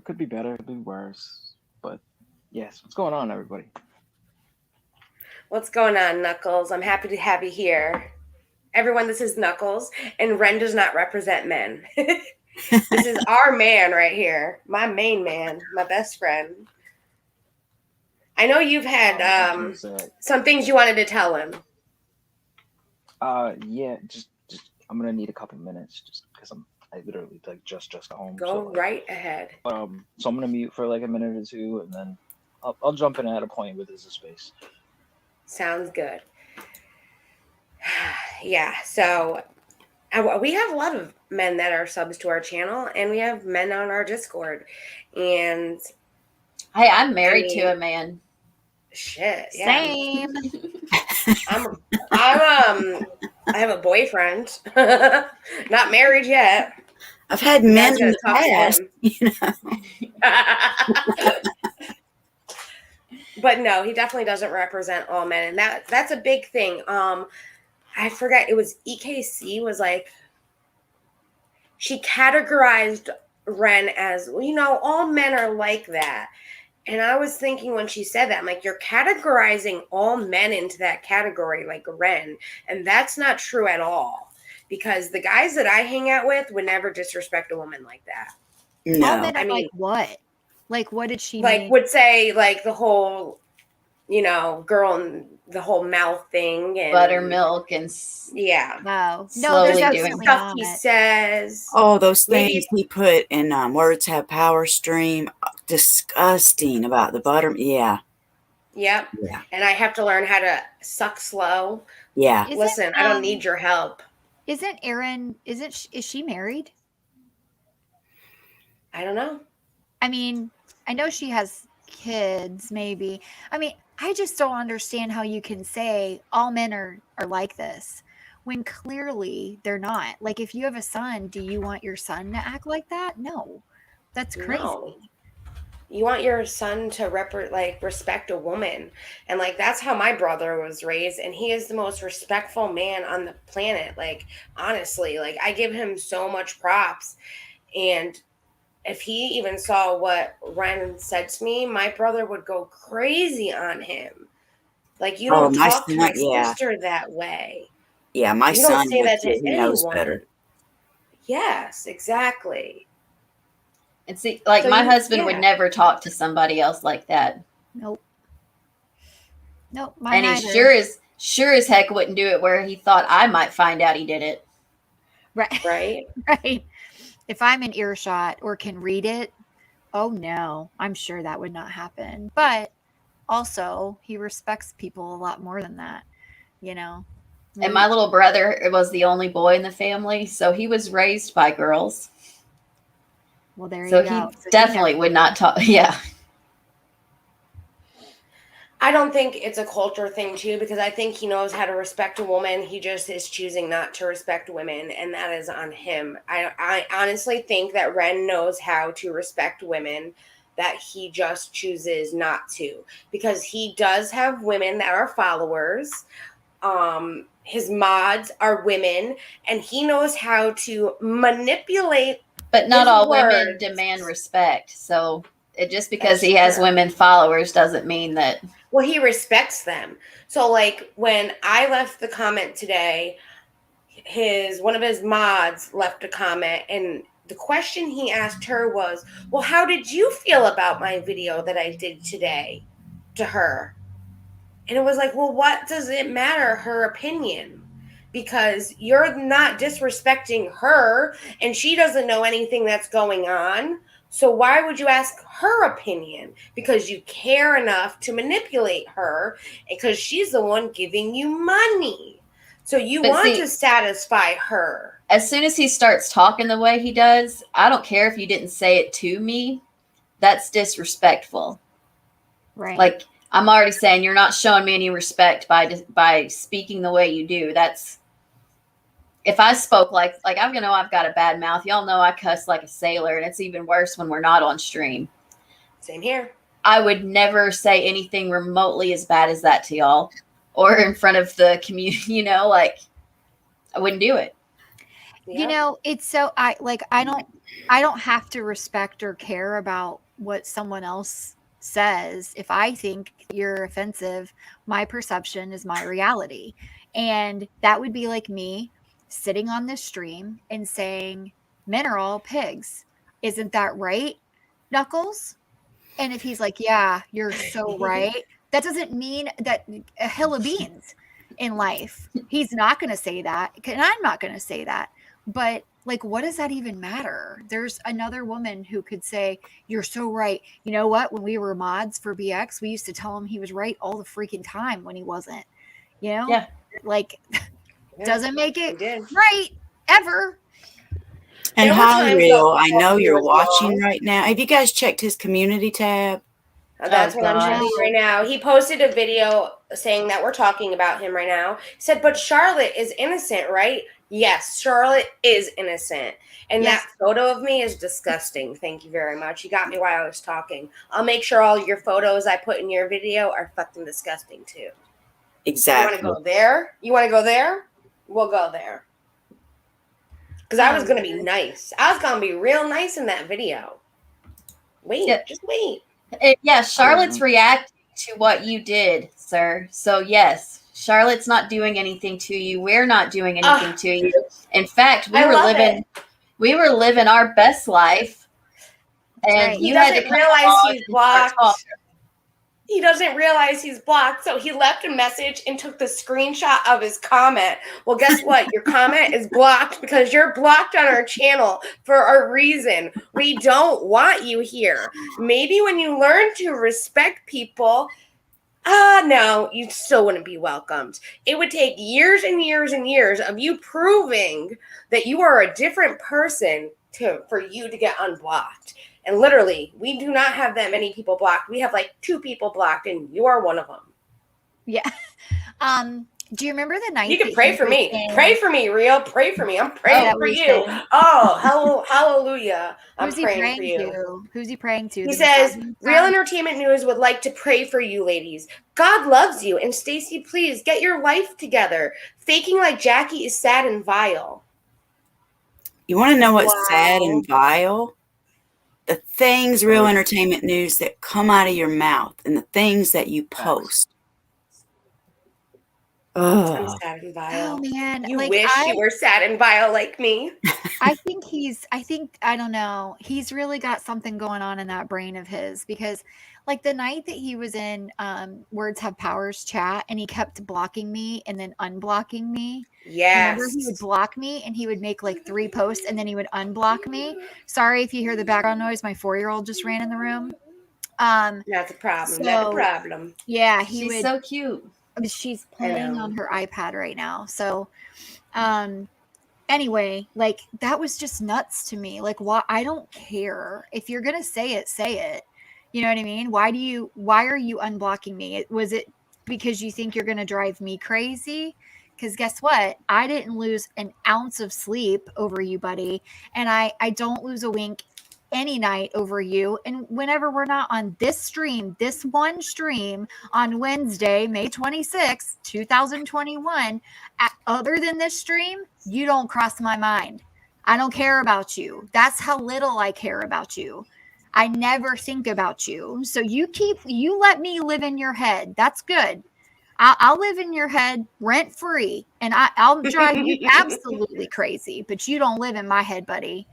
Could be better, could be worse. But yes, what's going on, everybody? What's going on, Knuckles? I'm happy to have you here. Everyone, this is Knuckles, and Ren does not represent men. This is our man right here. My main man, my best friend. I know you've had some things you wanted to tell him. Yeah, just I'm gonna need a couple minutes just because I literally like just got home. Go right ahead. So I'm gonna mute for like a minute or two, and then I'll jump in at a point where there's a space. Sounds good. Yeah, so we have a lot of men that are subs to our channel, and we have men on our Discord. And hey, I'm married to a man. Shit, yeah. Same. I have a boyfriend. Not married yet. I've had men in the past, you know. But no, he definitely doesn't represent all men, and that's a big thing. I forget, it was EKC was like, she categorized Ren as, you know, all men are like that. And I was thinking when she said that, I'm like, you're categorizing all men into that category like Ren. And that's not true at all. Because the guys that I hang out with would never disrespect a woman like that. No. All men are like what? Like, what did she like mean? Would say like the whole, you know, girl and the whole mouth thing and buttermilk and yeah. No, slowly there's doing stuff he says. Oh, those things he put in Words Have Power stream. Disgusting about the butter. Yeah. Yep. Yeah. And I have to learn how to suck slow. Yeah. Listen, I don't need your help. Isn't Erin, is she married? I don't know. I mean, I know she has kids, maybe. I mean, I just don't understand how you can say all men are like this when clearly they're not. Like, if you have a son, do you want your son to act like that? No. That's crazy. No. You want your son to respect a woman. And like, that's how my brother was raised. And he is the most respectful man on the planet. Like, honestly, like, I give him so much props. And if he even saw what Ren said to me, my brother would go crazy on him. Like, you don't talk to my sister that way. Yeah, my son, don't say that to he knows better. Yes, exactly. And see, like, so my husband would never talk to somebody else like that. Nope. And he sure as heck wouldn't do it where he thought I might find out he did it. Right. Right. If I'm in earshot or can read it, oh no, I'm sure that would not happen. But also, he respects people a lot more than that, you know. And my little brother was the only boy in the family, so he was raised by girls. Well, there you go. So he definitely would not talk. Yeah. I don't think it's a culture thing too, because I think he knows how to respect a woman. He just is choosing not to respect women, and that is on him. I honestly think that Ren knows how to respect women, that he just chooses not to, because he does have women that are followers. His mods are women, and he knows how to manipulate. But not all women demand respect. So just because he has women followers doesn't mean that. Well, he respects them. So like when I left the comment today, one of his mods left a comment, and the question he asked her was, well, how did you feel about my video that I did today to her? And it was like, well, what does it matter, her opinion? Because you're not disrespecting her, and she doesn't know anything that's going on. So why would you ask her opinion? Because you care enough to manipulate her, because she's the one giving you money. So you want to satisfy her. As soon as he starts talking the way he does, I don't care if you didn't say it to me. That's disrespectful. Right. Like, I'm already saying you're not showing me any respect by speaking the way you do. That's, if I spoke like I've got a bad mouth. Y'all know I cuss like a sailor, and it's even worse when we're not on stream. Same here. I would never say anything remotely as bad as that to y'all or in front of the community, you know, like I wouldn't do it. Yeah. You know, it's so I don't have to respect or care about what someone else says. If I think you're offensive, my perception is my reality. And that would be like me sitting on this stream and saying, men are all pigs. Isn't that right, Knuckles? And if he's like, yeah, you're so right, that doesn't mean that a hill of beans in life. He's not going to say that. And I'm not going to say that. But like, what does that even matter? There's another woman who could say, you're so right. You know what? When we were mods for BX, we used to tell him he was right all the freaking time when he wasn't, you know? Yeah. Like, doesn't make it did. right ever. And There were Hi times Real, that I know he you're was watching wrong. right now. Have you guys checked his community tab? That's Oh, what I'm gosh. checking right now. He posted a video saying that we're talking about him right now. He said, but Charlotte is innocent, right? Yes, Charlotte is innocent. And Yes. that photo of me is disgusting. Thank you very much. You got me while I was talking. I'll make sure all your photos I put in your video are fucking disgusting too. Exactly. You want to go there? You want to go there? We'll go there. Because I was going to be nice. I was going to be real nice in that video. Wait, just wait. Yeah, Charlotte's reacting to what you did, sir. So yes, Charlotte's not doing anything to you. We're not doing anything to you. In fact, we were living our best life, and right. you had to come realize along he's and start blocked. talking. He doesn't realize he's blocked, so he left a message and took the screenshot of his comment. Well, guess what? Your comment is blocked because you're blocked on our channel for a reason. We don't want you here. Maybe when you learn to respect people, no, you still wouldn't be welcomed. It would take years and years and years of you proving that you are a different person for you to get unblocked. And literally, we do not have that many people blocked. We have like 2 people blocked, and you are one of them. Yeah. Do you remember the night you can pray for me? Pray for me, Real. Pray for me. I'm praying for you. Oh, hallelujah. I'm praying for you. Who's he praying to? He says, Real Entertainment News would like to pray for you, ladies. God loves you. And Stacy, please get your life together. Faking like Jackie is sad and vile. You want to know what's sad and vile? The things, Real Entertainment News, that come out of your mouth and the things that you post. I'm sad and vile. Oh, man. You wish you were sad and vile like me. I don't know. He's really got something going on in that brain of his, because like the night that he was in Words Have Powers chat and he kept blocking me and then unblocking me. Yes. Remember, he would block me and he would make like 3 posts and then he would unblock me. Sorry if you hear the background noise. My 4-year-old just ran in the room. That's a problem. Not a problem. Yeah, she's so cute. She's playing on her iPad right now. So, anyway, like that was just nuts to me. Like, why? I don't care. If you're gonna say it, say it. You know what I mean? Why are you unblocking me? Was it because you think you're gonna drive me crazy? Because guess what? I didn't lose an ounce of sleep over you, buddy. And I don't lose a wink any night over you. And whenever we're not on this one stream on Wednesday, May 26th, 2021, other than this stream, you don't cross my mind. I don't care about you. That's how little I care about you. I never think about you. So you let me live in your head. That's good. I'll live in your head rent free, and I'll drive you absolutely crazy, but you don't live in my head, buddy.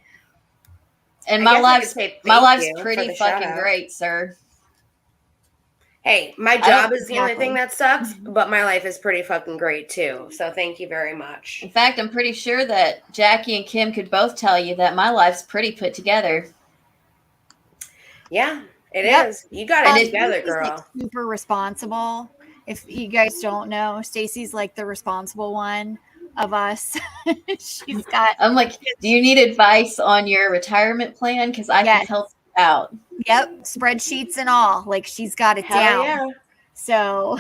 And my life's pretty fucking great, sir. Hey, my job is the only thing that sucks, but my life is pretty fucking great too. So thank you very much. In fact, I'm pretty sure that Jackie and Kim could both tell you that my life's pretty put together. Yeah, it is. You got it together, girl. Like super responsible. If you guys don't know, Stacy's like the responsible one of us. She's got. I'm like, do you need advice on your retirement plan? Because I can help you out. Yep, spreadsheets and all. Like she's got it down. Yeah. So.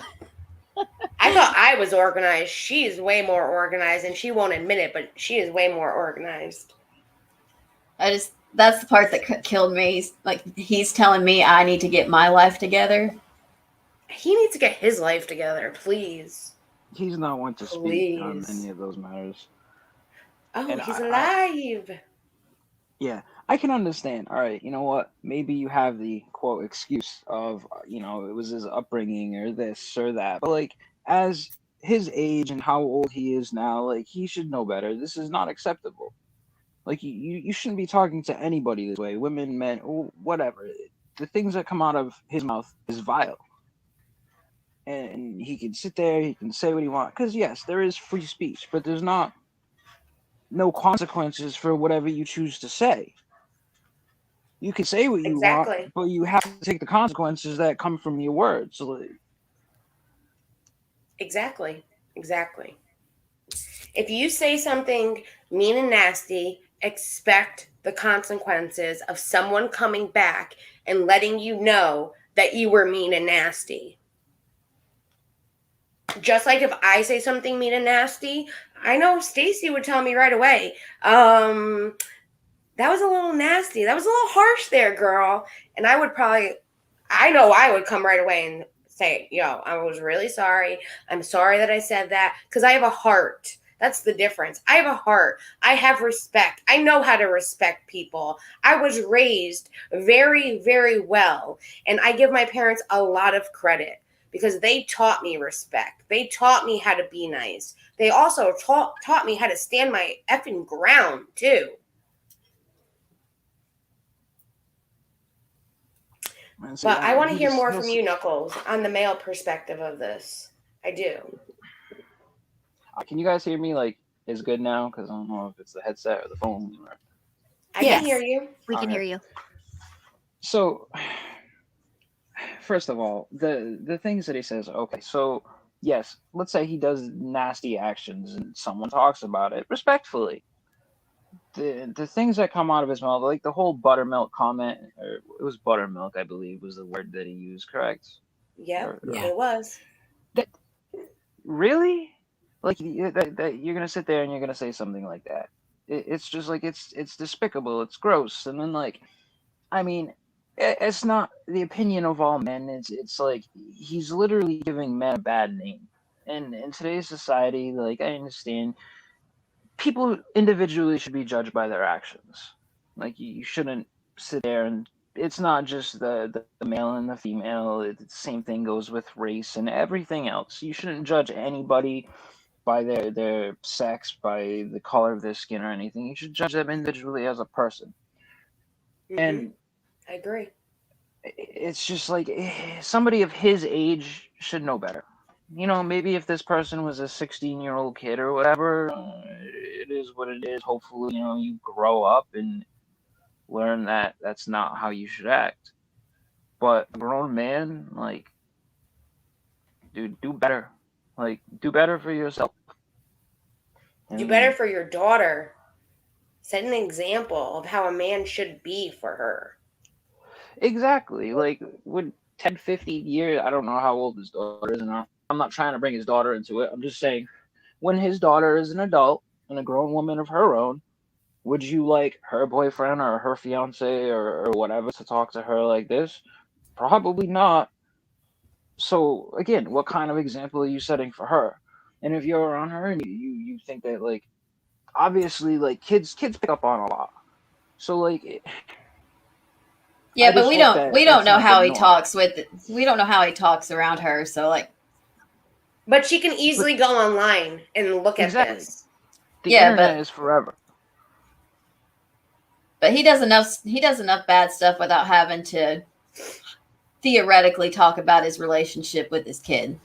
I thought I was organized. She's way more organized, and she won't admit it, but she is way more organized. That's the part that killed me. He's telling me I need to get my life together. He needs to get his life together, please. He's not one to speak on any of those matters. Oh, and he's alive. Yeah, I can understand. All right, you know what? Maybe you have the quote excuse of, it was his upbringing or this or that. But like, as his age and how old he is now, like he should know better. This is not acceptable. Like you shouldn't be talking to anybody this way. Women, men, whatever. the things that come out of his mouth is vile. And he can sit there, he can say what he wants. Because, yes, there is free speech, but there's no consequences for whatever you choose to say. You can say what you want, but you have to take the consequences that come from your words. Exactly. If you say something mean and nasty, expect the consequences of someone coming back and letting you know that you were mean and nasty. Just like if I say something mean and nasty, I know Stacy would tell me right away, that was a little nasty. That was a little harsh there, girl. And I would come right away and say, yo, I was really sorry. I'm sorry that I said that, because I have a heart. That's the difference. I have a heart. I have respect. I know how to respect people. I was raised very, very well. And I give my parents a lot of credit because they taught me respect. They taught me how to be nice. They also taught me how to stand my effing ground, too. But I want to hear more from you, Knuckles, on the male perspective of this. I do. Can you guys hear me is good now? Because I don't know if it's the headset or the phone. I can hear you. We can hear you. So, first of all, the things that he says, okay, so yes, let's say he does nasty actions and someone talks about it respectfully. The things that come out of his mouth, like the whole buttermilk comment, or it was buttermilk, I believe, was the word that he used, correct? Yeah, it was. Really? Like that you're gonna sit there and you're gonna say something like that? It's just like it's despicable. It's gross. And then I mean, it's not the opinion of all men. It's like he's literally giving men a bad name. And in today's society, I understand people individually should be judged by their actions. Like you shouldn't sit there and it's not just the male and the female. The same thing goes with race and everything else. You shouldn't judge anybody by their sex, by the color of their skin or anything. You should judge them individually as a person. Mm-hmm. And I agree. It's just somebody of his age should know better. Maybe if this person was a 16-year-old kid or whatever, it is what it is. Hopefully, you grow up and learn that that's not how you should act. But a grown man, dude, do better. Do better for yourself. Do better for your daughter. Set an example of how a man should be for her. Exactly. Would 10, 15 years, I don't know how old his daughter is, and I'm not trying to bring his daughter into it. I'm just saying, when his daughter is an adult and a grown woman of her own, would you like her boyfriend or her fiance or whatever to talk to her like this? Probably not. So again, what kind of example are you setting for her? And if you're around her and you think that obviously kids pick up on a lot. So yeah, but we don't know how he talks we don't know how he talks around her. So but she can easily go online and look at this. The internet is forever. But he does enough bad stuff without having to theoretically talk about his relationship with his kid.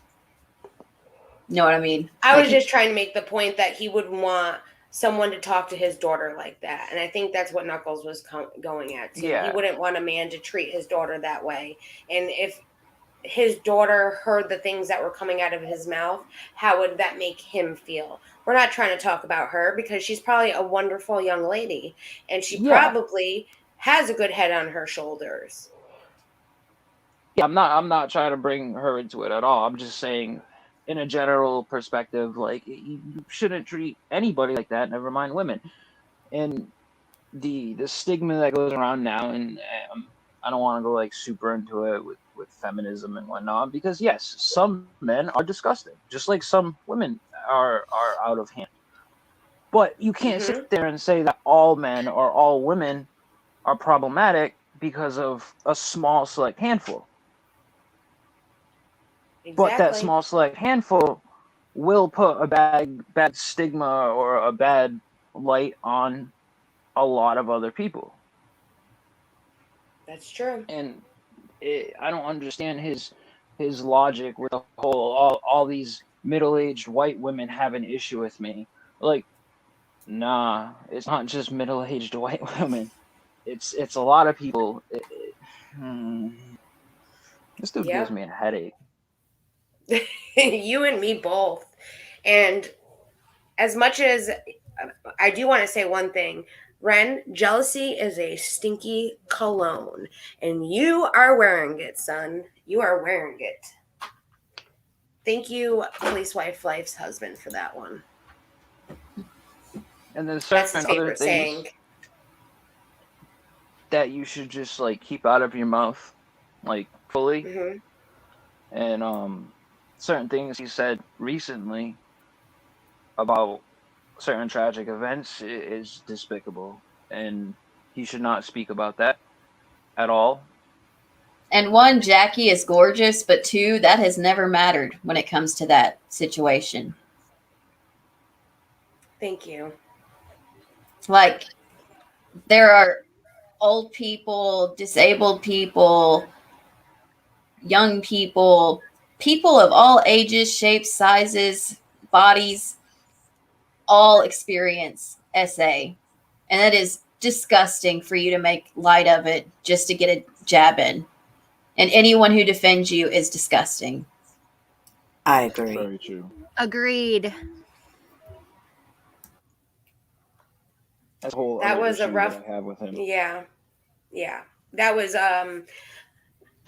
You know what I mean? I was just trying to make the point that he would want someone to talk to his daughter like that. And I think that's what Knuckles was going at too. Yeah. He wouldn't want a man to treat his daughter that way. And if his daughter heard the things that were coming out of his mouth, how would that make him feel? We're not trying to talk about her because she's probably a wonderful young lady and she probably has a good head on her shoulders. Yeah, I'm not trying to bring her into it at all. I'm just saying in a general perspective, you shouldn't treat anybody like that, never mind women. And the stigma that goes around now, and I don't want to go super into it with feminism and whatnot, because yes, some men are disgusting, just like some women are out of hand. But you can't sit there and say that all men or all women are problematic because of a small select handful. Exactly. But that small select handful will put a bad stigma or a bad light on a lot of other people. That's true. And I don't understand his logic with the whole all these middle-aged white women have an issue with me. Like, nah, it's not just middle-aged white women. It's a lot of people. This dude gives me a headache. You and me both. And as much as I do want to say one thing, Ren, jealousy is a stinky cologne, and you are wearing it, son. You are wearing it. Thank you, Police Wife Life's husband, for that one. And there's That's his certain other favorite things saying that you should just like keep out of your mouth, like fully. Mm-hmm. And certain things he said recently about certain tragic events is despicable, and he should not speak about that at all. And one, Jackie is gorgeous, but two, that has never mattered when it comes to that situation. Thank you. Like, there are old people, disabled people, young people, people of all ages, shapes, sizes, bodies, all experience SA. And that is disgusting for you to make light of it just to get a jab in. And anyone who defends you is disgusting. I agree. Very true. Agreed. That's a whole That other was a issue rough. that I have with him. Yeah. That was a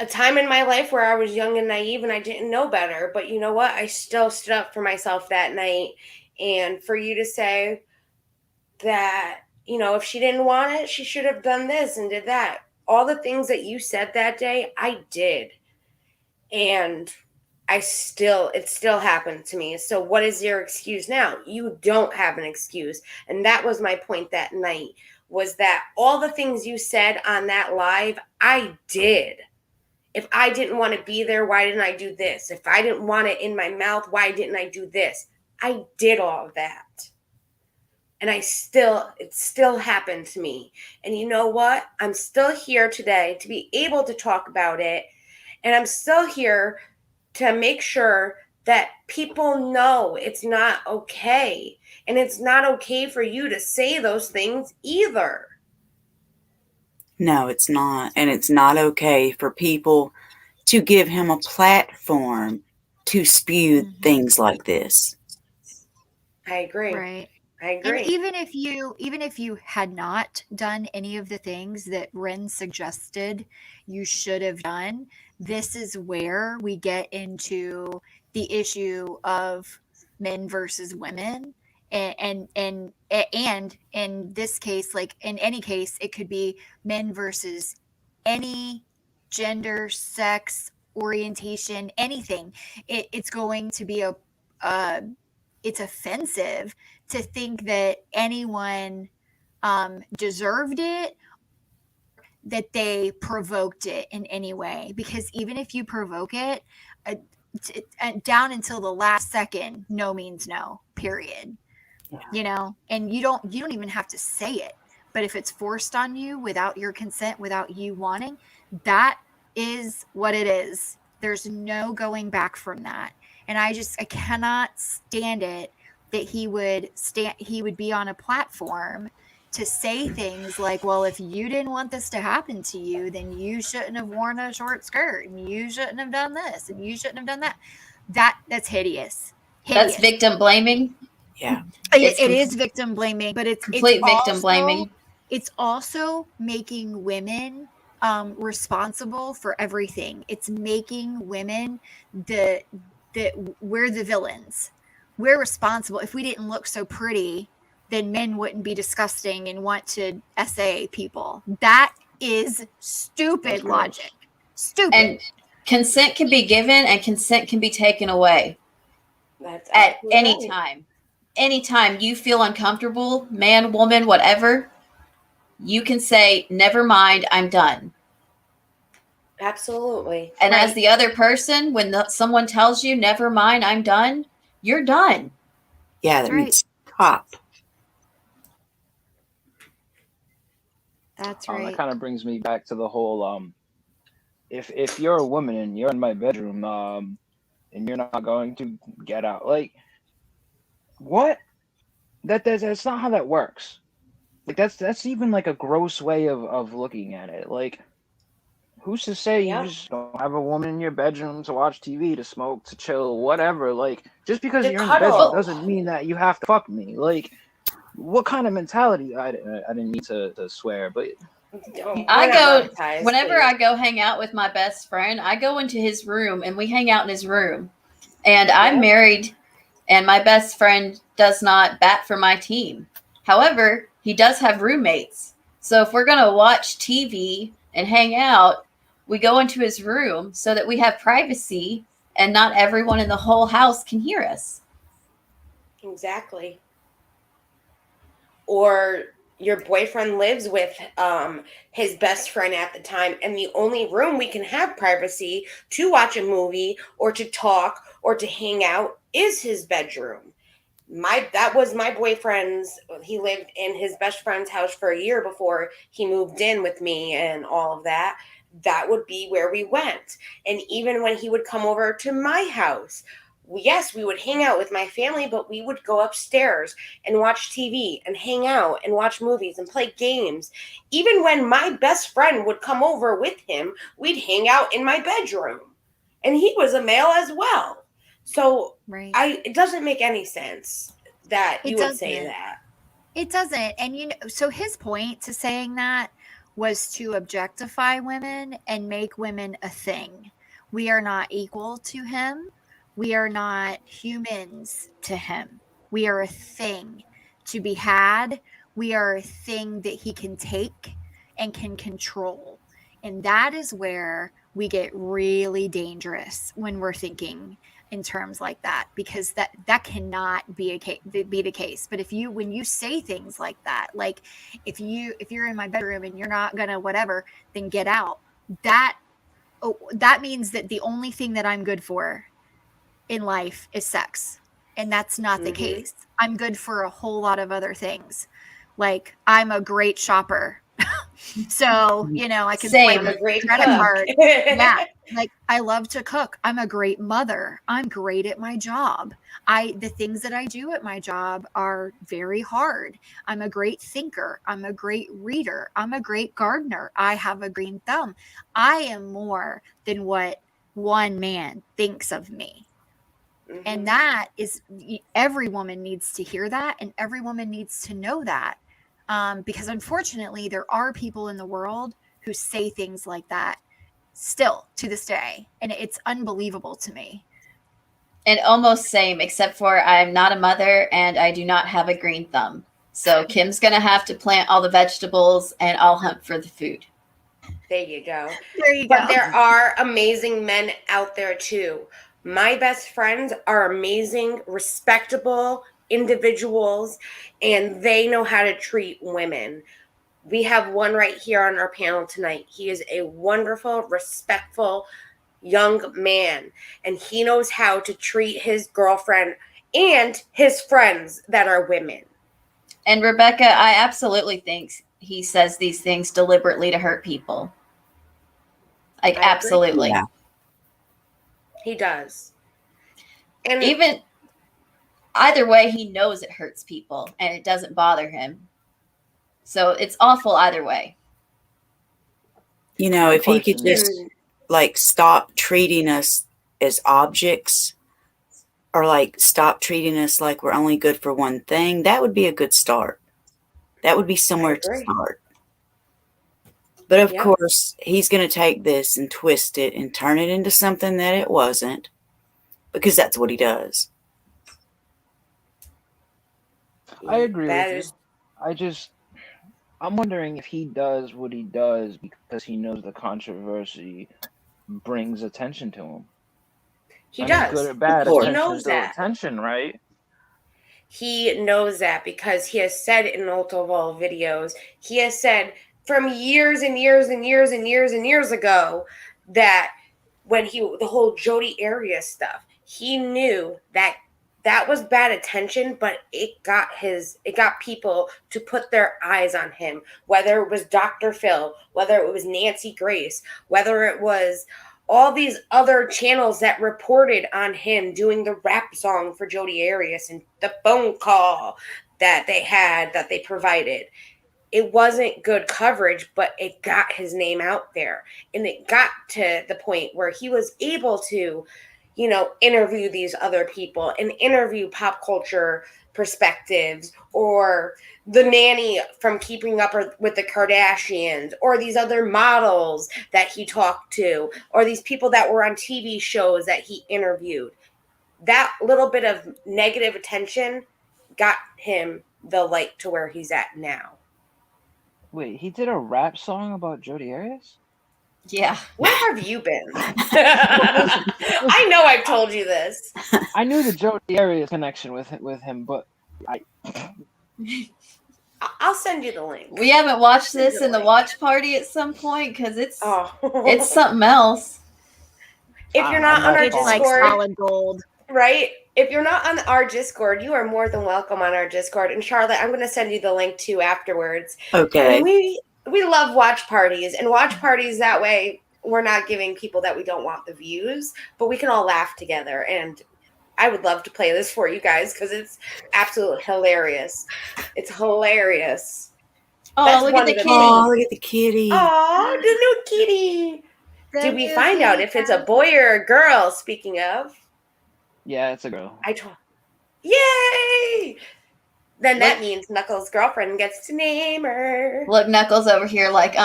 time in my life where I was young and naive and I didn't know better. But you know what? I still stood up for myself that night. And for you to say that, you know, if she didn't want it, she should have done this and did that. All the things that you said that day, I did. And it still happened to me. So what is your excuse now? You don't have an excuse. And that was my point that night, was that all the things you said on that live, I did. If I didn't want to be there, why didn't I do this? If I didn't want it in my mouth, why didn't I do this? I did all of that. And it still happened to me. And you know what? I'm still here today to be able to talk about it. And I'm still here to make sure that people know it's not okay. And it's not okay for you to say those things either. No, it's not. And it's not okay for people to give him a platform to spew things like this. I agree. Right. I agree. And even if you had not done any of the things that Ren suggested you should have done, this is where we get into the issue of men versus women. And in this case, like in any case, it could be men versus any gender, sex, orientation, anything. It's going to be it's offensive to think that anyone deserved it, that they provoked it in any way. Because even if you provoke it, down until the last second, no means no, period. Yeah. You know, and you don't even have to say it. But if it's forced on you without your consent, without you wanting, that is what it is. There's no going back from that. And I cannot stand it that he would be on a platform to say things like, well, if you didn't want this to happen to you, then you shouldn't have worn a short skirt, and you shouldn't have done this, and you shouldn't have done that. That's hideous. That's victim blaming. Yeah. It is victim blaming, but it's complete victim blaming. It's also making women responsible for everything. It's making women we're the villains. We're responsible. If we didn't look so pretty, then men wouldn't be disgusting and want to SA people. That is stupid logic. Stupid. And consent can be given and consent can be taken away. That's at any time. Anytime you feel uncomfortable, man, woman, whatever, you can say, never mind, I'm done. Absolutely. And as the other person, when someone tells you, never mind, I'm done, you're done. Yeah, that means stop. That's right. That kind of brings me back to the whole if you're a woman and you're in my bedroom, and you're not going to get out, like, what? That's not how that works. Like, that's even like a gross way of looking at it. Like, who's to say you just don't have a woman in your bedroom to watch TV, to smoke, to chill, whatever? Like, just because To you're in the bedroom cuddle. doesn't mean that you have to fuck me. Like, what kind of mentality? I didn't need to swear, but whenever I go hang out with my best friend, I go into his room and we hang out in his room. And I'm married, and my best friend does not bat for my team. However, he does have roommates. So if we're going to watch TV and hang out, we go into his room so that we have privacy and not everyone in the whole house can hear us. Exactly. Or your boyfriend lives with his best friend at the time, and the only room we can have privacy to watch a movie or to talk or to hang out is his bedroom. That was my boyfriend's. He lived in his best friend's house for a year before he moved in with me and all of that. That would be where we went. And even when he would come over to my house, yes, we would hang out with my family, but we would go upstairs and watch TV and hang out and watch movies and play games. Even when my best friend would come over with him, we'd hang out in my bedroom. And he was a male as well. So it doesn't make any sense that you would say that. It doesn't. And so his point to saying that was to objectify women and make women a thing. We are not equal to him. We are not humans to him. We are a thing to be had. We are a thing that he can take and can control. And that is where we get really dangerous when we're thinking in terms like that, because that cannot be the case. But when you say things like that, like if you're in my bedroom and you're not gonna whatever, then get out. That means that the only thing that I'm good for in life is sex, and that's not the case. I'm good for a whole lot of other things. Like, I'm a great shopper. So, I can swipe a great credit card. Yeah. Like, I love to cook. I'm a great mother. I'm great at my job. The things that I do at my job are very hard. I'm a great thinker. I'm a great reader. I'm a great gardener. I have a green thumb. I am more than what one man thinks of me. And that is, every woman needs to hear that, and every woman needs to know that. Because unfortunately, there are people in the world who say things like that still to this day. And it's unbelievable to me. And almost same, except for I'm not a mother and I do not have a green thumb. So Kim's going to have to plant all the vegetables and I'll hunt for the food. There you go. But there are amazing men out there too. My best friends are amazing, respectable individuals, and they know how to treat women. We have one right here on our panel tonight. He is a wonderful, respectful young man, and he knows how to treat his girlfriend and his friends that are women. And Rebecca, I absolutely think he says these things deliberately to hurt people. Like, absolutely. Yeah. He does. And even either way, he knows it hurts people and it doesn't bother him. So it's awful either way. If he could just stop treating us as objects, or stop treating us like we're only good for one thing, that would be a good start. That would be somewhere to start. But of course, he's going to take this and twist it and turn it into something that it wasn't, because that's what he does. I agree with you. I'm wondering if he does what he does because he knows the controversy brings attention to him. He does. Good or bad, he knows that. Attention, right? He knows that because he has said in multiple videos, he has said from years and years and years and years and years ago that when the whole Jodi Arias stuff, he knew that that was bad attention, but it got people to put their eyes on him, whether it was Dr. Phil, whether it was Nancy Grace, whether it was all these other channels that reported on him doing the rap song for Jodi Arias and the phone call that they provided. It wasn't good coverage, but it got his name out there. And it got to the point where he was able to, interview these other people and interview pop culture perspectives, or the nanny from Keeping Up with the Kardashians, or these other models that he talked to, or these people that were on TV shows that he interviewed. That little bit of negative attention got him the light to where he's at now. Wait, he did a rap song about Jodi Arias? Yeah. Where have you been? I know I've told you this. I knew the Jodi Arias connection with him, but I'll send you the link. We haven't watched this in the watch party at some point because it's something else. If you're not on our Discord, like solid gold, right? If you're not on our Discord, you are more than welcome on our Discord. And Charlotte, I'm going to send you the link too afterwards. Okay. And we love watch parties, and watch parties that way we're not giving people that we don't want the views, but we can all laugh together. And I would love to play this for you guys because it's absolutely hilarious. It's hilarious. Oh, look at the kitty. Oh, look at the kitty. Oh, the new kitty. Did we find out if it's a boy or a girl, speaking of? Yeah, it's a girl. Yay! Then that means Knuckles' girlfriend gets to name her. Look, Knuckles over here like,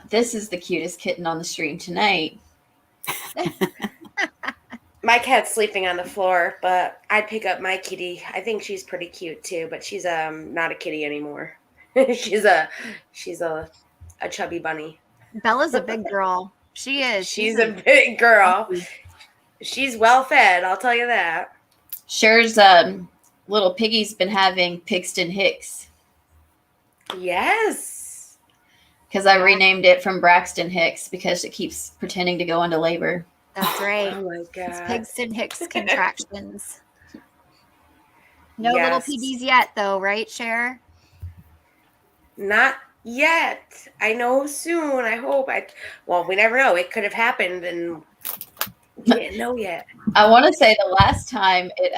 this is the cutest kitten on the stream tonight. My cat's sleeping on the floor, but I'd pick up my kitty. I think she's pretty cute too, but she's not a kitty anymore. she's a chubby bunny. Bella's a big girl. She is. She's a big girl. She's well fed, I'll tell you that. Sure's little piggy's been having Pigston Hicks. Yes. Because I renamed it from Braxton Hicks because it keeps pretending to go into labor. That's right. Oh my God. It's Pigston Hicks contractions. No little piggies yet, though, right, Cher? Not yet. I know soon. I hope. Well, we never know. It could have happened, and we didn't know yet. I want to say the last time it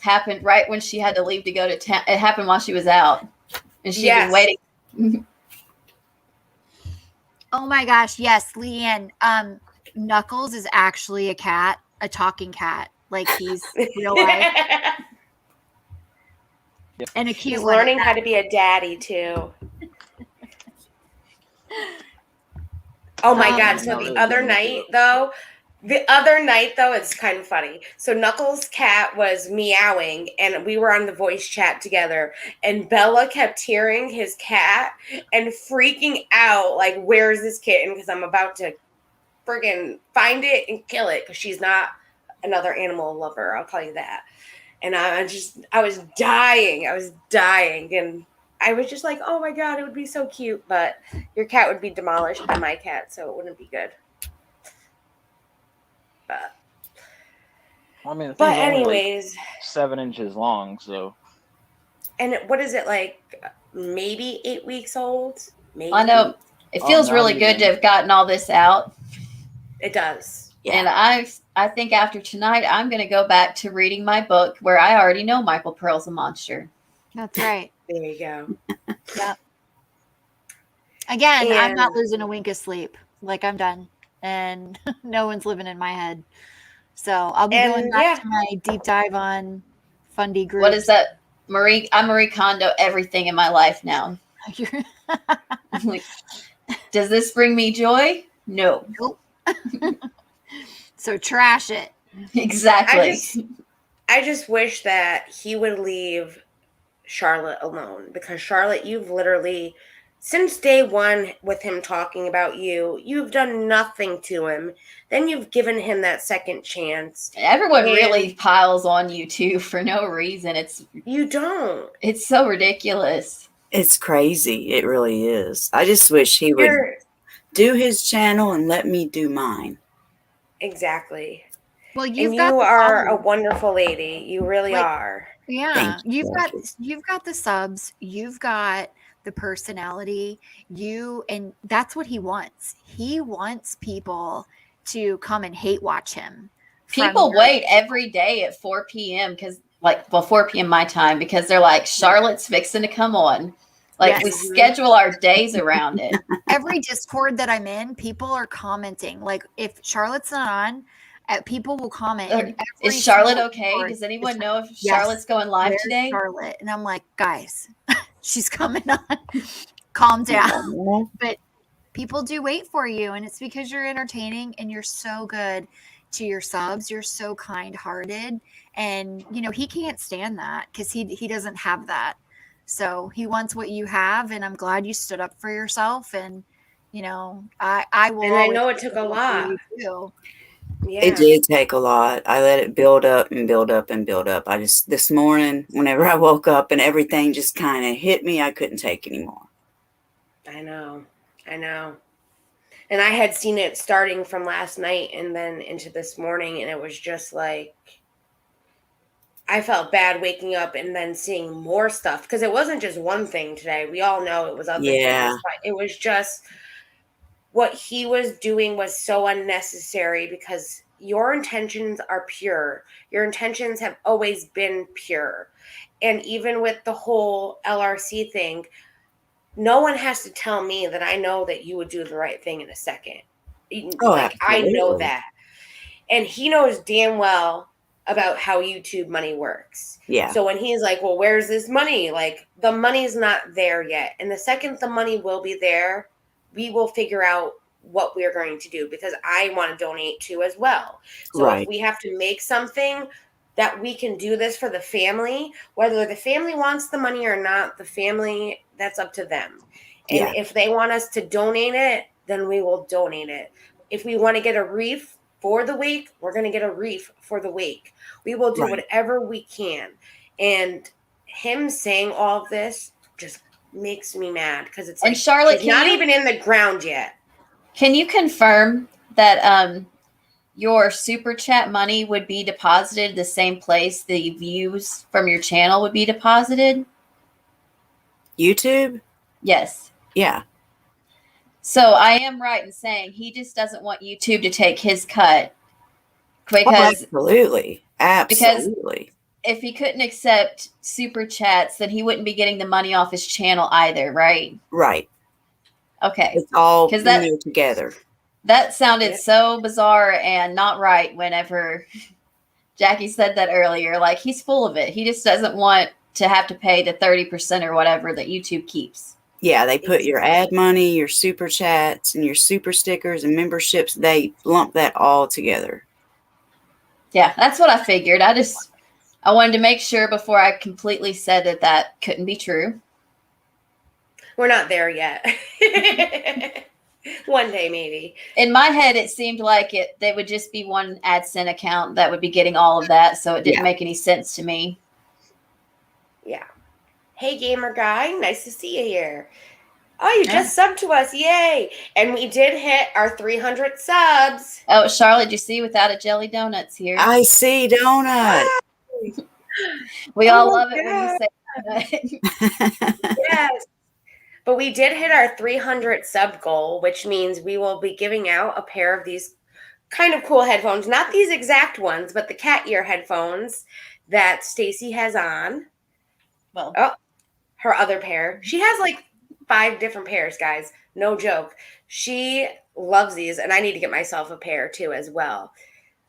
happened right when she had to leave to go to town. It happened while she was out, and she'd been waiting. Oh my gosh, yes, Leanne. Knuckles is actually a cat, a talking cat. Like he's real life. Yep. And a cute He's one. learning how to be a daddy too. Oh my God. So the other night though, it's kind of funny. So Knuckles' cat was meowing and we were on the voice chat together, and Bella kept hearing his cat and freaking out like, where's this kitten? Because I'm about to friggin' find it and kill it, because she's not another animal lover, I'll tell you that. And I was dying. And I was just like, oh my God, it would be so cute. But your cat would be demolished by my cat, so it wouldn't be good. But I mean, anyways, like 7 inches long, so. And what is it, like maybe 8 weeks old? Maybe. I know it feels really good to have gotten all this out. It does. Yeah. And I think after tonight, I'm going to go back to reading my book where I already know Michael Pearl's a monster. That's right. There you go. Yep. Again, I'm not losing a wink of sleep. Like, I'm done. And no one's living in my head. So I'll be going back to my deep dive on Fundy Group. What is that? I'm Marie Kondo everything in my life now. Like, does this bring me joy? No. Nope. So trash it. Exactly. I just wish that he would leave Charlotte alone, because Charlotte, you've literally, since day one with him talking about you've done nothing to him. Then you've given him that second chance. Everyone really piles on you too for no reason. You don't. It's so ridiculous. It's crazy. It really is. I just wish he would do his channel and let me do mine. Exactly. Well, And you've got you the are a followers. wonderful lady. You really Like, are. yeah, Thank you. you've got the subs, you've got the personality, and that's what he wants. He wants people to come and hate watch him from People your wait every day at 4 p.m. because, 4 p.m. my time, because they're like, Charlotte's fixing to come on. Like, we Yes. schedule our days around it. Every Discord that I'm in, people are commenting. Like, if Charlotte's not on, people will comment. And Is Charlotte single okay? Discord Does anyone know if Yes. Charlotte's going live Where's today? Charlotte? And I'm like, guys, she's coming on. Calm down. But people do wait for you, and it's because you're entertaining and you're so good to your subs. You're so kind-hearted, and he can't stand that because he doesn't have that. So he wants what you have, and I'm glad you stood up for yourself. And I will. And I know always it took a stand up for lot. you too. Yeah. It did take a lot. I let it build up and build up and build up. I just, this morning, whenever I woke up and everything just kind of hit me, I couldn't take anymore. I know. And I had seen it starting from last night and then into this morning, and it was just like, I felt bad waking up and then seeing more stuff, because it wasn't just one thing today. We all know it was other Yeah. things, but it was just what he was doing was so unnecessary, because your intentions are pure. Your intentions have always been pure. And even with the whole LRC thing, no one has to tell me that I know that you would do the right thing in a second. Oh, Like, I know absolutely. that. And he knows damn well about how YouTube money works. Yeah. So when he's like, well, where's this money? Like, the money's not there yet. And the second the money will be there, we will figure out what we're going to do, because I want to donate too as well. So Right. if we have to make something that we can do this for the family, whether the family wants the money or not, the family, that's up to them. And Yeah. if they want us to donate it, then we will donate it. If we want to get a reef for the week, we're going to get a reef for the week. We will do Right. whatever we can. And him saying all of this just makes me mad, because it's And like, Charlotte, he's not even in the ground yet. Can you confirm that your super chat money would be deposited the same place the views from your channel would be deposited? YouTube? Yes. Yeah. So I am right in saying he just doesn't want YouTube to take his cut, because absolutely. Absolutely. If he couldn't accept super chats, then he wouldn't be getting the money off his channel either, right? Right. Okay. It's all that, together. That sounded so bizarre and not right whenever Jackie said that earlier. Like, he's full of it. He just doesn't want to have to pay the 30% or whatever that YouTube keeps. Yeah, they put your ad money, your super chats, and your super stickers and memberships. They lump that all together. Yeah, that's what I figured. I wanted to make sure before I completely said that couldn't be true. We're not there yet. One day, maybe. In my head, it seemed like they would just be one AdSense account that would be getting all of that, so it didn't make any sense to me. Yeah. Hey, gamer guy, nice to see you here. Oh, you just subbed to us, yay! And we did hit our 300 subs. Oh, Charlotte, you see Without a Jelly Donuts here? I see donuts. We all love it when you say that. Yes. But we did hit our 300 sub goal, which means we will be giving out a pair of these kind of cool headphones. Not these exact ones, but the cat ear headphones that Stacy has on. Well, her other pair. She has like 5 different pairs, guys. No joke. She loves these, and I need to get myself a pair too as well.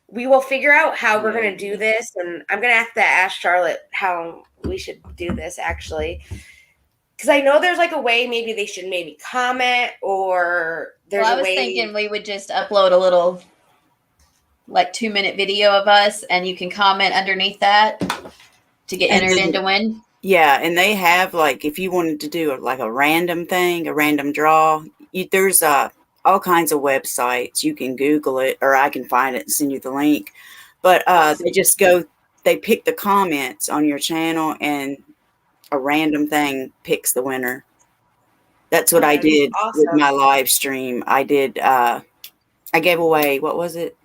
We will figure out how we're going to do this, and I'm going to have to ask Charlotte how we should do this, actually. Because I know there's like a way maybe they should maybe comment, or there's I was thinking we would just upload a little like 2-minute video of us, and you can comment underneath that to get entered in to win. Yeah, and they have, like, if you wanted to do like a random thing, a random draw, there's all kinds of websites. You can Google it, or I can find it and send you the link. But they pick the comments on your channel, and a random thing picks the winner. That's what I did with my live stream. I gave away, what was it?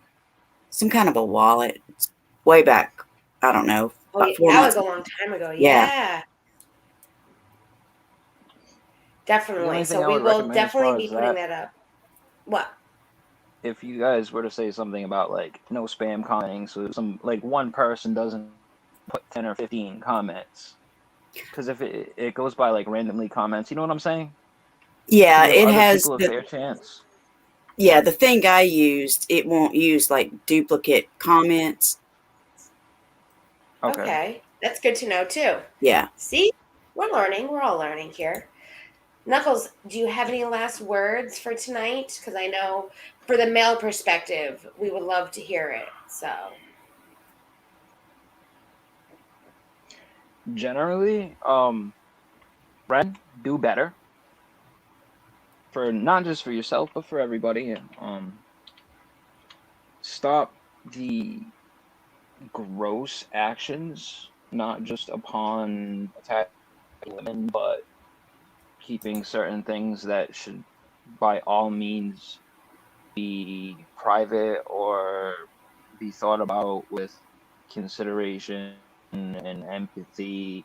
some kind of a wallet. It's way back, I don't know, Oh, about 4 that was months a ago. long time ago. Yeah. Yeah. The Definitely. only thing So I we would will recommend as definitely far be as putting that, that up. What? if you guys were to say something about like no spam commenting, so some like one person doesn't put 10 or 15 comments, because if it goes by like randomly comments, you know what I'm saying? To Yeah, give it other has people a the fair chance. yeah, the thing I used, it won't use like duplicate comments. Okay. Okay. That's good to know too. Yeah. See? We're learning. We're all learning here. Knuckles, do you have any last words for tonight? Because I know for the male perspective, we would love to hear it. So, Generally, Ren, do better for not just for yourself but for everybody. Stop the gross actions, not just upon attacking women, but keeping certain things that should by all means be private or be thought about with consideration and empathy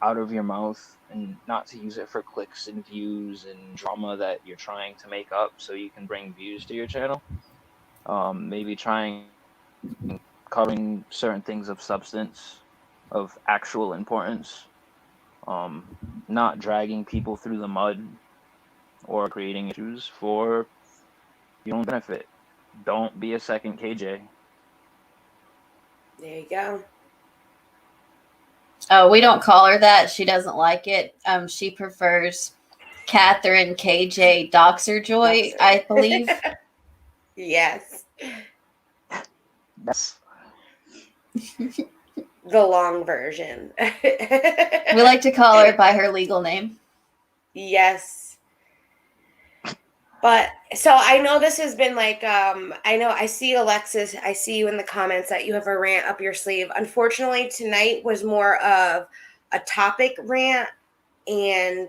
out of your mouth, and not to use it for clicks and views and drama that you're trying to make up so you can bring views to your channel. Maybe trying covering certain things of substance, of actual importance, not dragging people through the mud or creating issues for your own benefit. Don't be a second KJ. there you go. Oh, we don't call her that. She doesn't like it. She prefers Catherine KJ Doxer Joy, I believe. Yes. That's The long version. We like to call her by her legal name. Yes. But so I know this has been like I know I see Alexis, I see you in the comments that you have a rant up your sleeve. Unfortunately, tonight was more of a topic rant, and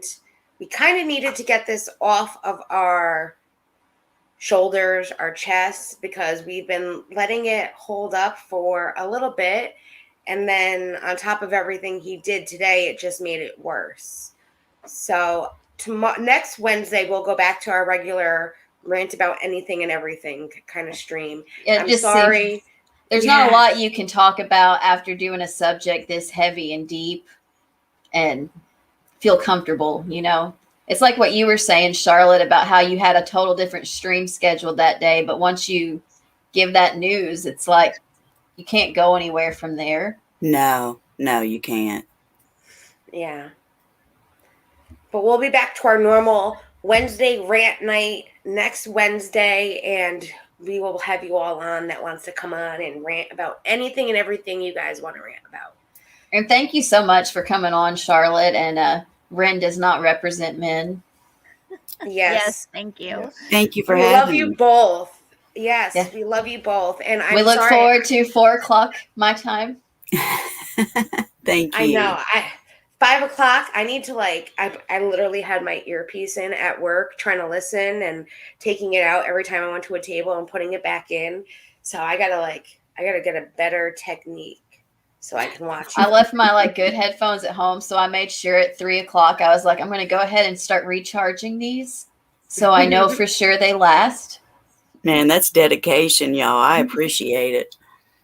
we kind of needed to get this off of our shoulders, our chests, because we've been letting it hold up for a little bit. And then on top of everything he did today, it just made it worse. So next Wednesday, we'll go back to our regular rant about anything and everything kind of stream. It I'm just sorry. Seems, there's not a lot you can talk about after doing a subject this heavy and deep and feel comfortable, you know? It's like what you were saying, Charlotte, about how you had a total different stream scheduled that day. But once you give that news, it's like you can't go anywhere from there. No, you can't. Yeah. But we'll be back to our normal Wednesday rant night next Wednesday, and we will have you all on that wants to come on and rant about anything and everything you guys want to rant about. And thank you so much for coming on, Charlotte. And Ren does not represent men. Yes. Thank you. yes. Thank you for We having love you me. both. Yes, Yeah. we love you both. And We look forward to 4:00 my time. Thank you. I know. 5 o'clock, I need to I literally had my earpiece in at work trying to listen and taking it out every time I went to a table and putting it back in. So I gotta get a better technique so I can watch it. I left my good headphones at home, so I made sure at 3:00 I was like, I'm going to go ahead and start recharging these so I know for sure they last. Man, that's dedication, y'all. I appreciate it.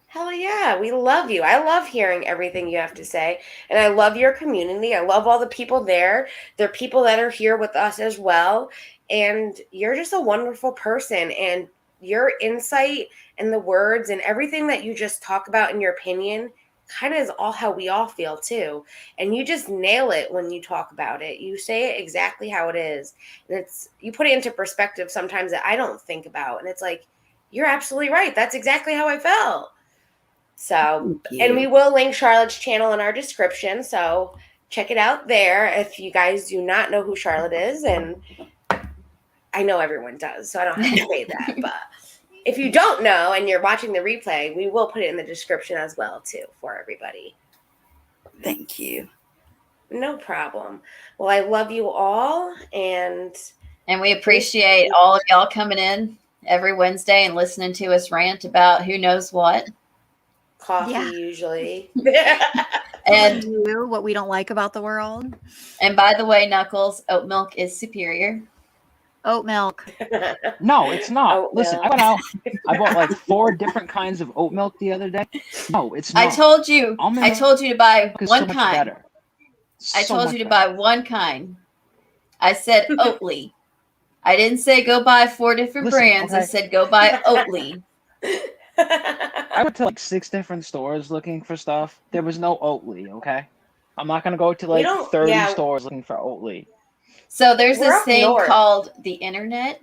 Hell yeah, we love you. I love hearing everything you have to say. And I love your community. I love all the people there. There are people that are here with us as well. And you're just a wonderful person. And your insight and the words and everything that you just talk about in your opinion kind of is all how we all feel too. And you just nail it when you talk about it. You say it exactly how it is. And you put it into perspective sometimes that I don't think about. And it's like, you're absolutely right. That's exactly how I felt. So, and we will link Charlotte's channel in our description. So check it out there if you guys do not know who Charlotte is. And I know everyone does, so I don't have to say that. But if you don't know and you're watching the replay, we will put it in the description as well, too, for everybody. Thank you. No problem. Well, I love you all. And we appreciate all of y'all coming in every Wednesday and listening to us rant about who knows what. Coffee, usually. And what we don't like about the world. And by the way, Knuckles, oat milk is superior. Oat milk. No, it's not. Oat Listen, milk. I went out. I bought like 4 different kinds of oat milk the other day. No, it's not. I told you to buy one kind. Better. I told you to buy one kind. I said Oatly. I didn't say go buy 4 different brands. Okay. I said go buy Oatly. I went to like 6 different stores looking for stuff. There was no Oatly, okay? I'm not going to go to like 30 stores looking for Oatly. So there's this thing called the internet.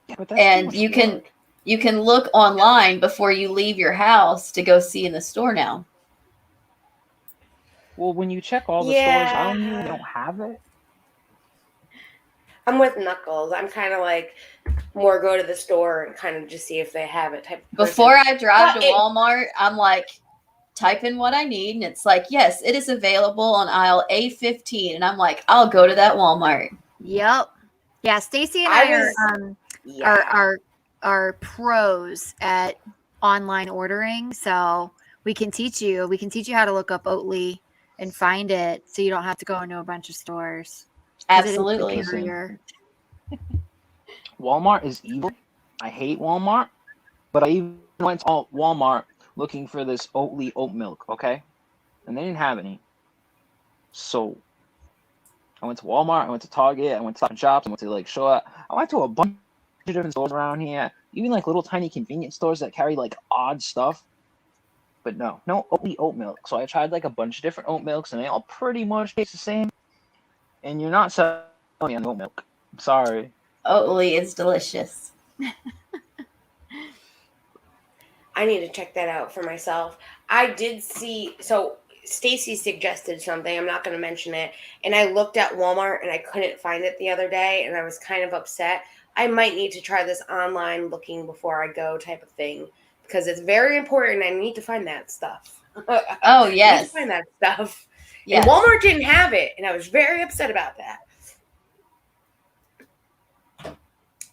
Yeah, but that's and you can look online before you leave your house to go see in the store now. Well, when you check all the stores, I don't mean they don't have it. I'm with Knuckles. I'm kind of like more go to the store and kind of just see if they have it type of person. Before I drive to Walmart, I'm like, type in what I need, and it's like, yes, it is available on aisle A15, and I'm like, I'll go to that Walmart. Yep. Yeah, Stacy and I are pros at online ordering, so we can teach you how to look up Oatly and find it, so you don't have to go into a bunch of stores. Absolutely. Walmart is evil. I hate Walmart, but I even went to Walmart looking for this Oatly oat milk, okay? And they didn't have any. So I went to Walmart, I went to Target, I went to Stop and Shops, I went to like Shaw. I went to a bunch of different stores around here, even like little tiny convenience stores that carry like odd stuff. But no Oatly oat milk. So I tried like a bunch of different oat milks, and they all pretty much taste the same. And you're not selling me on oat milk. I'm sorry. Oatly is delicious. I need to check that out for myself. I did see, so Stacy suggested something. I'm not going to mention it. And I looked at Walmart and I couldn't find it the other day. And I was kind of upset. I might need to try this online looking before I go type of thing. Because it's very important. I need to find that stuff. Oh, yes. I need to find that stuff. Yes. And Walmart didn't have it. And I was very upset about that.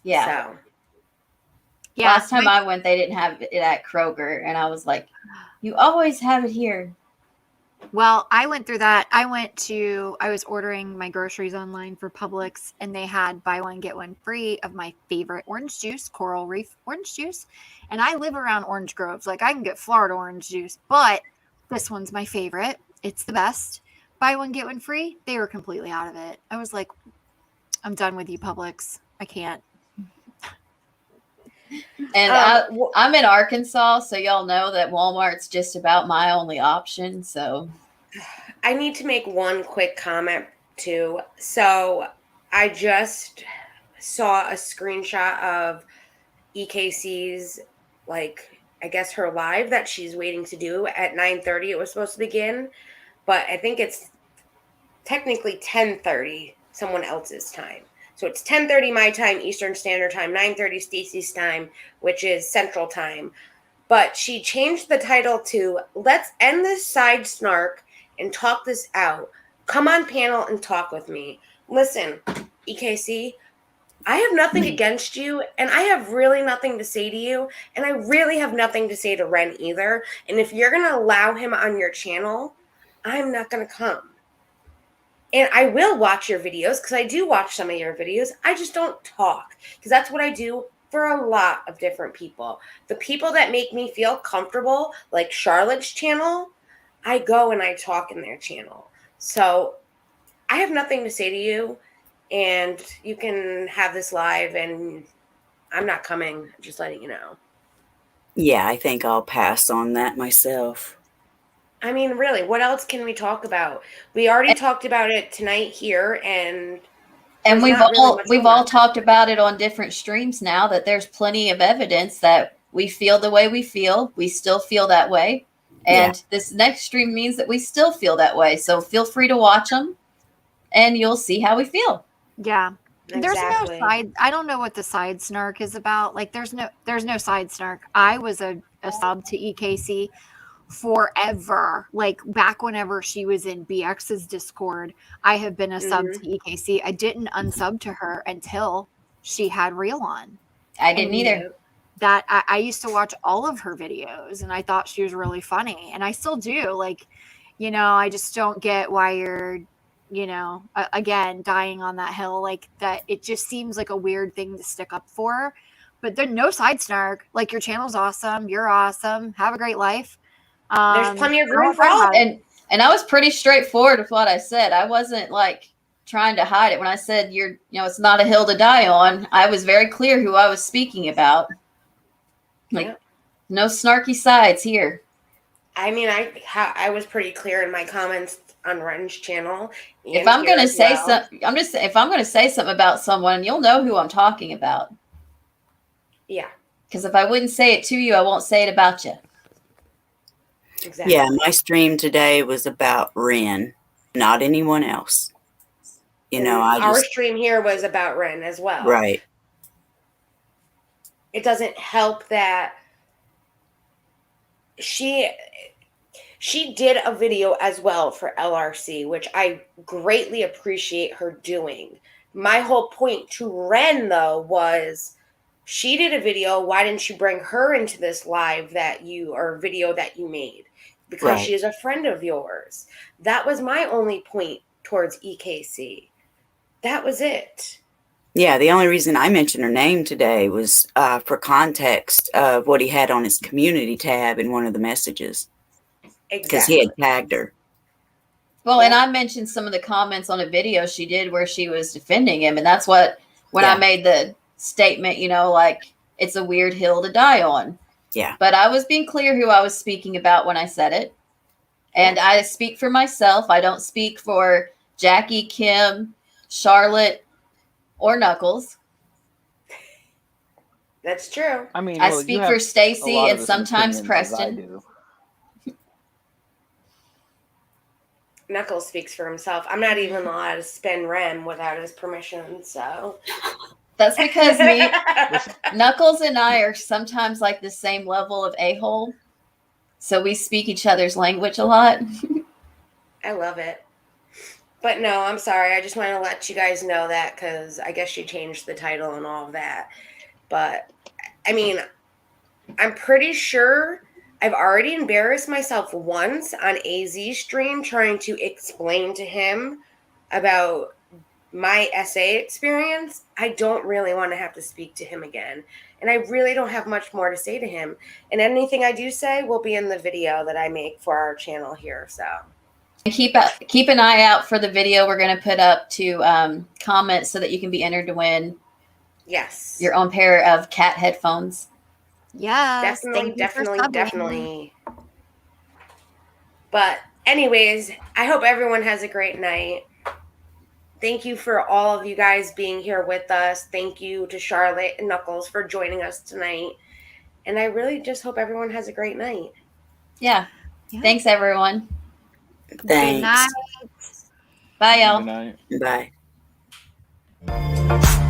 Yeah. So. Yeah, last time I went, they didn't have it at Kroger, and I was like, you always have it here. Well, I went through that. I was ordering my groceries online for Publix, and they had buy one, get one free of my favorite orange juice, Coral Reef orange juice. And I live around orange groves. Like, I can get Florida orange juice, but this one's my favorite. It's the best. Buy one, get one free. They were completely out of it. I was like, I'm done with you, Publix. I can't. And I'm in Arkansas, so y'all know that Walmart's just about my only option. So I need to make one quick comment too. So I just saw a screenshot of EKC's, like, I guess her live that she's waiting to do at 9:30. It was supposed to begin, but I think it's technically 10:30 someone else's time. So it's 10:30 my time, Eastern Standard Time, 9:30 Stacey's time, which is Central Time. But she changed the title to "Let's End This Side Snark and Talk This Out. Come on panel and talk with me." Listen, EKC, I have nothing against you, and I have really nothing to say to you, and I really have nothing to say to Ren either. And if you're going to allow him on your channel, I'm not going to come. And I will watch your videos, because I do watch some of your videos. I just don't talk, because that's what I do for a lot of different people. The people that make me feel comfortable, like Charlotte's channel, I go and I talk in their channel. So I have nothing to say to you, and you can have this live, and I'm not coming, just letting you know. Yeah, I think I'll pass on that myself. I mean, really, what else can we talk about? We already talked about it tonight here, and we've all talked about it on different streams now, that there's plenty of evidence that we feel the way we feel. We still feel that way. And this next stream means that we still feel that way. So feel free to watch them, and you'll see how we feel. Yeah. Exactly. There's no side. I don't know what the side snark is about. Like, there's no side snark. I was a sub to EKC forever, like back whenever she was in BX's Discord. I have been a sub to EKC. I didn't unsub to her until she had Reel on. I didn't either. That I used to watch all of her videos, and I thought she was really funny, and I still do. Like, you know, I just don't get why you're, you know, again, dying on that hill. Like, that it just seems like a weird thing to stick up for. But there's no side snark. Like, your channel's awesome. You're awesome. Have a great life. There's plenty of room for all. And I was pretty straightforward with what I said. I wasn't like trying to hide it. When I said it's not a hill to die on, I was very clear who I was speaking about. Like, no snarky sides here. I mean, I was pretty clear in my comments on Ren's channel. If I'm going to say something, if I'm going to say something about someone, you'll know who I'm talking about. Yeah. Because if I wouldn't say it to you, I won't say it about you. Exactly. Yeah, my stream today was about Ren, not anyone else. You know, our stream here was about Ren as well. Right. It doesn't help that she did a video as well for LRC, which I greatly appreciate her doing. My whole point to Ren, though, was she did a video. Why didn't you bring her into this live video that you made? Because she is a friend of yours. That was my only point towards EKC. That was it. Yeah, the only reason I mentioned her name today was for context of what he had on his community tab in one of the messages. Exactly. Because he had tagged her. Well, and I mentioned some of the comments on a video she did where she was defending him. And that's when I made the statement, like, it's a weird hill to die on. Yeah. But I was being clear who I was speaking about when I said it. And I speak for myself. I don't speak for Jackie, Kim, Charlotte, or Knuckles. That's true. I mean, I speak for Stacy and sometimes Preston. Knuckles speaks for himself. I'm not even allowed to spin Ren without his permission, so. That's because Knuckles and I are sometimes like the same level of a-hole. So we speak each other's language a lot. I love it. But no, I'm sorry. I just want to let you guys know that because I guess you changed the title and all of that. But, I mean, I'm pretty sure I've already embarrassed myself once on AZ's stream trying to explain to him about my essay experience. I don't really want to have to speak to him again. And I really don't have much more to say to him. And anything I do say will be in the video that I make for our channel here, so. Keep an eye out for the video we're going to put up to comment so that you can be entered to win. Yes. Your own pair of cat headphones. Yeah. Definitely. But anyways, I hope everyone has a great night. Thank you for all of you guys being here with us. Thank you to Charlotte and Knuckles for joining us tonight. And I really just hope everyone has a great night. Yeah. Thanks, everyone. Thanks. Good night. Bye, y'all. Good night. Bye.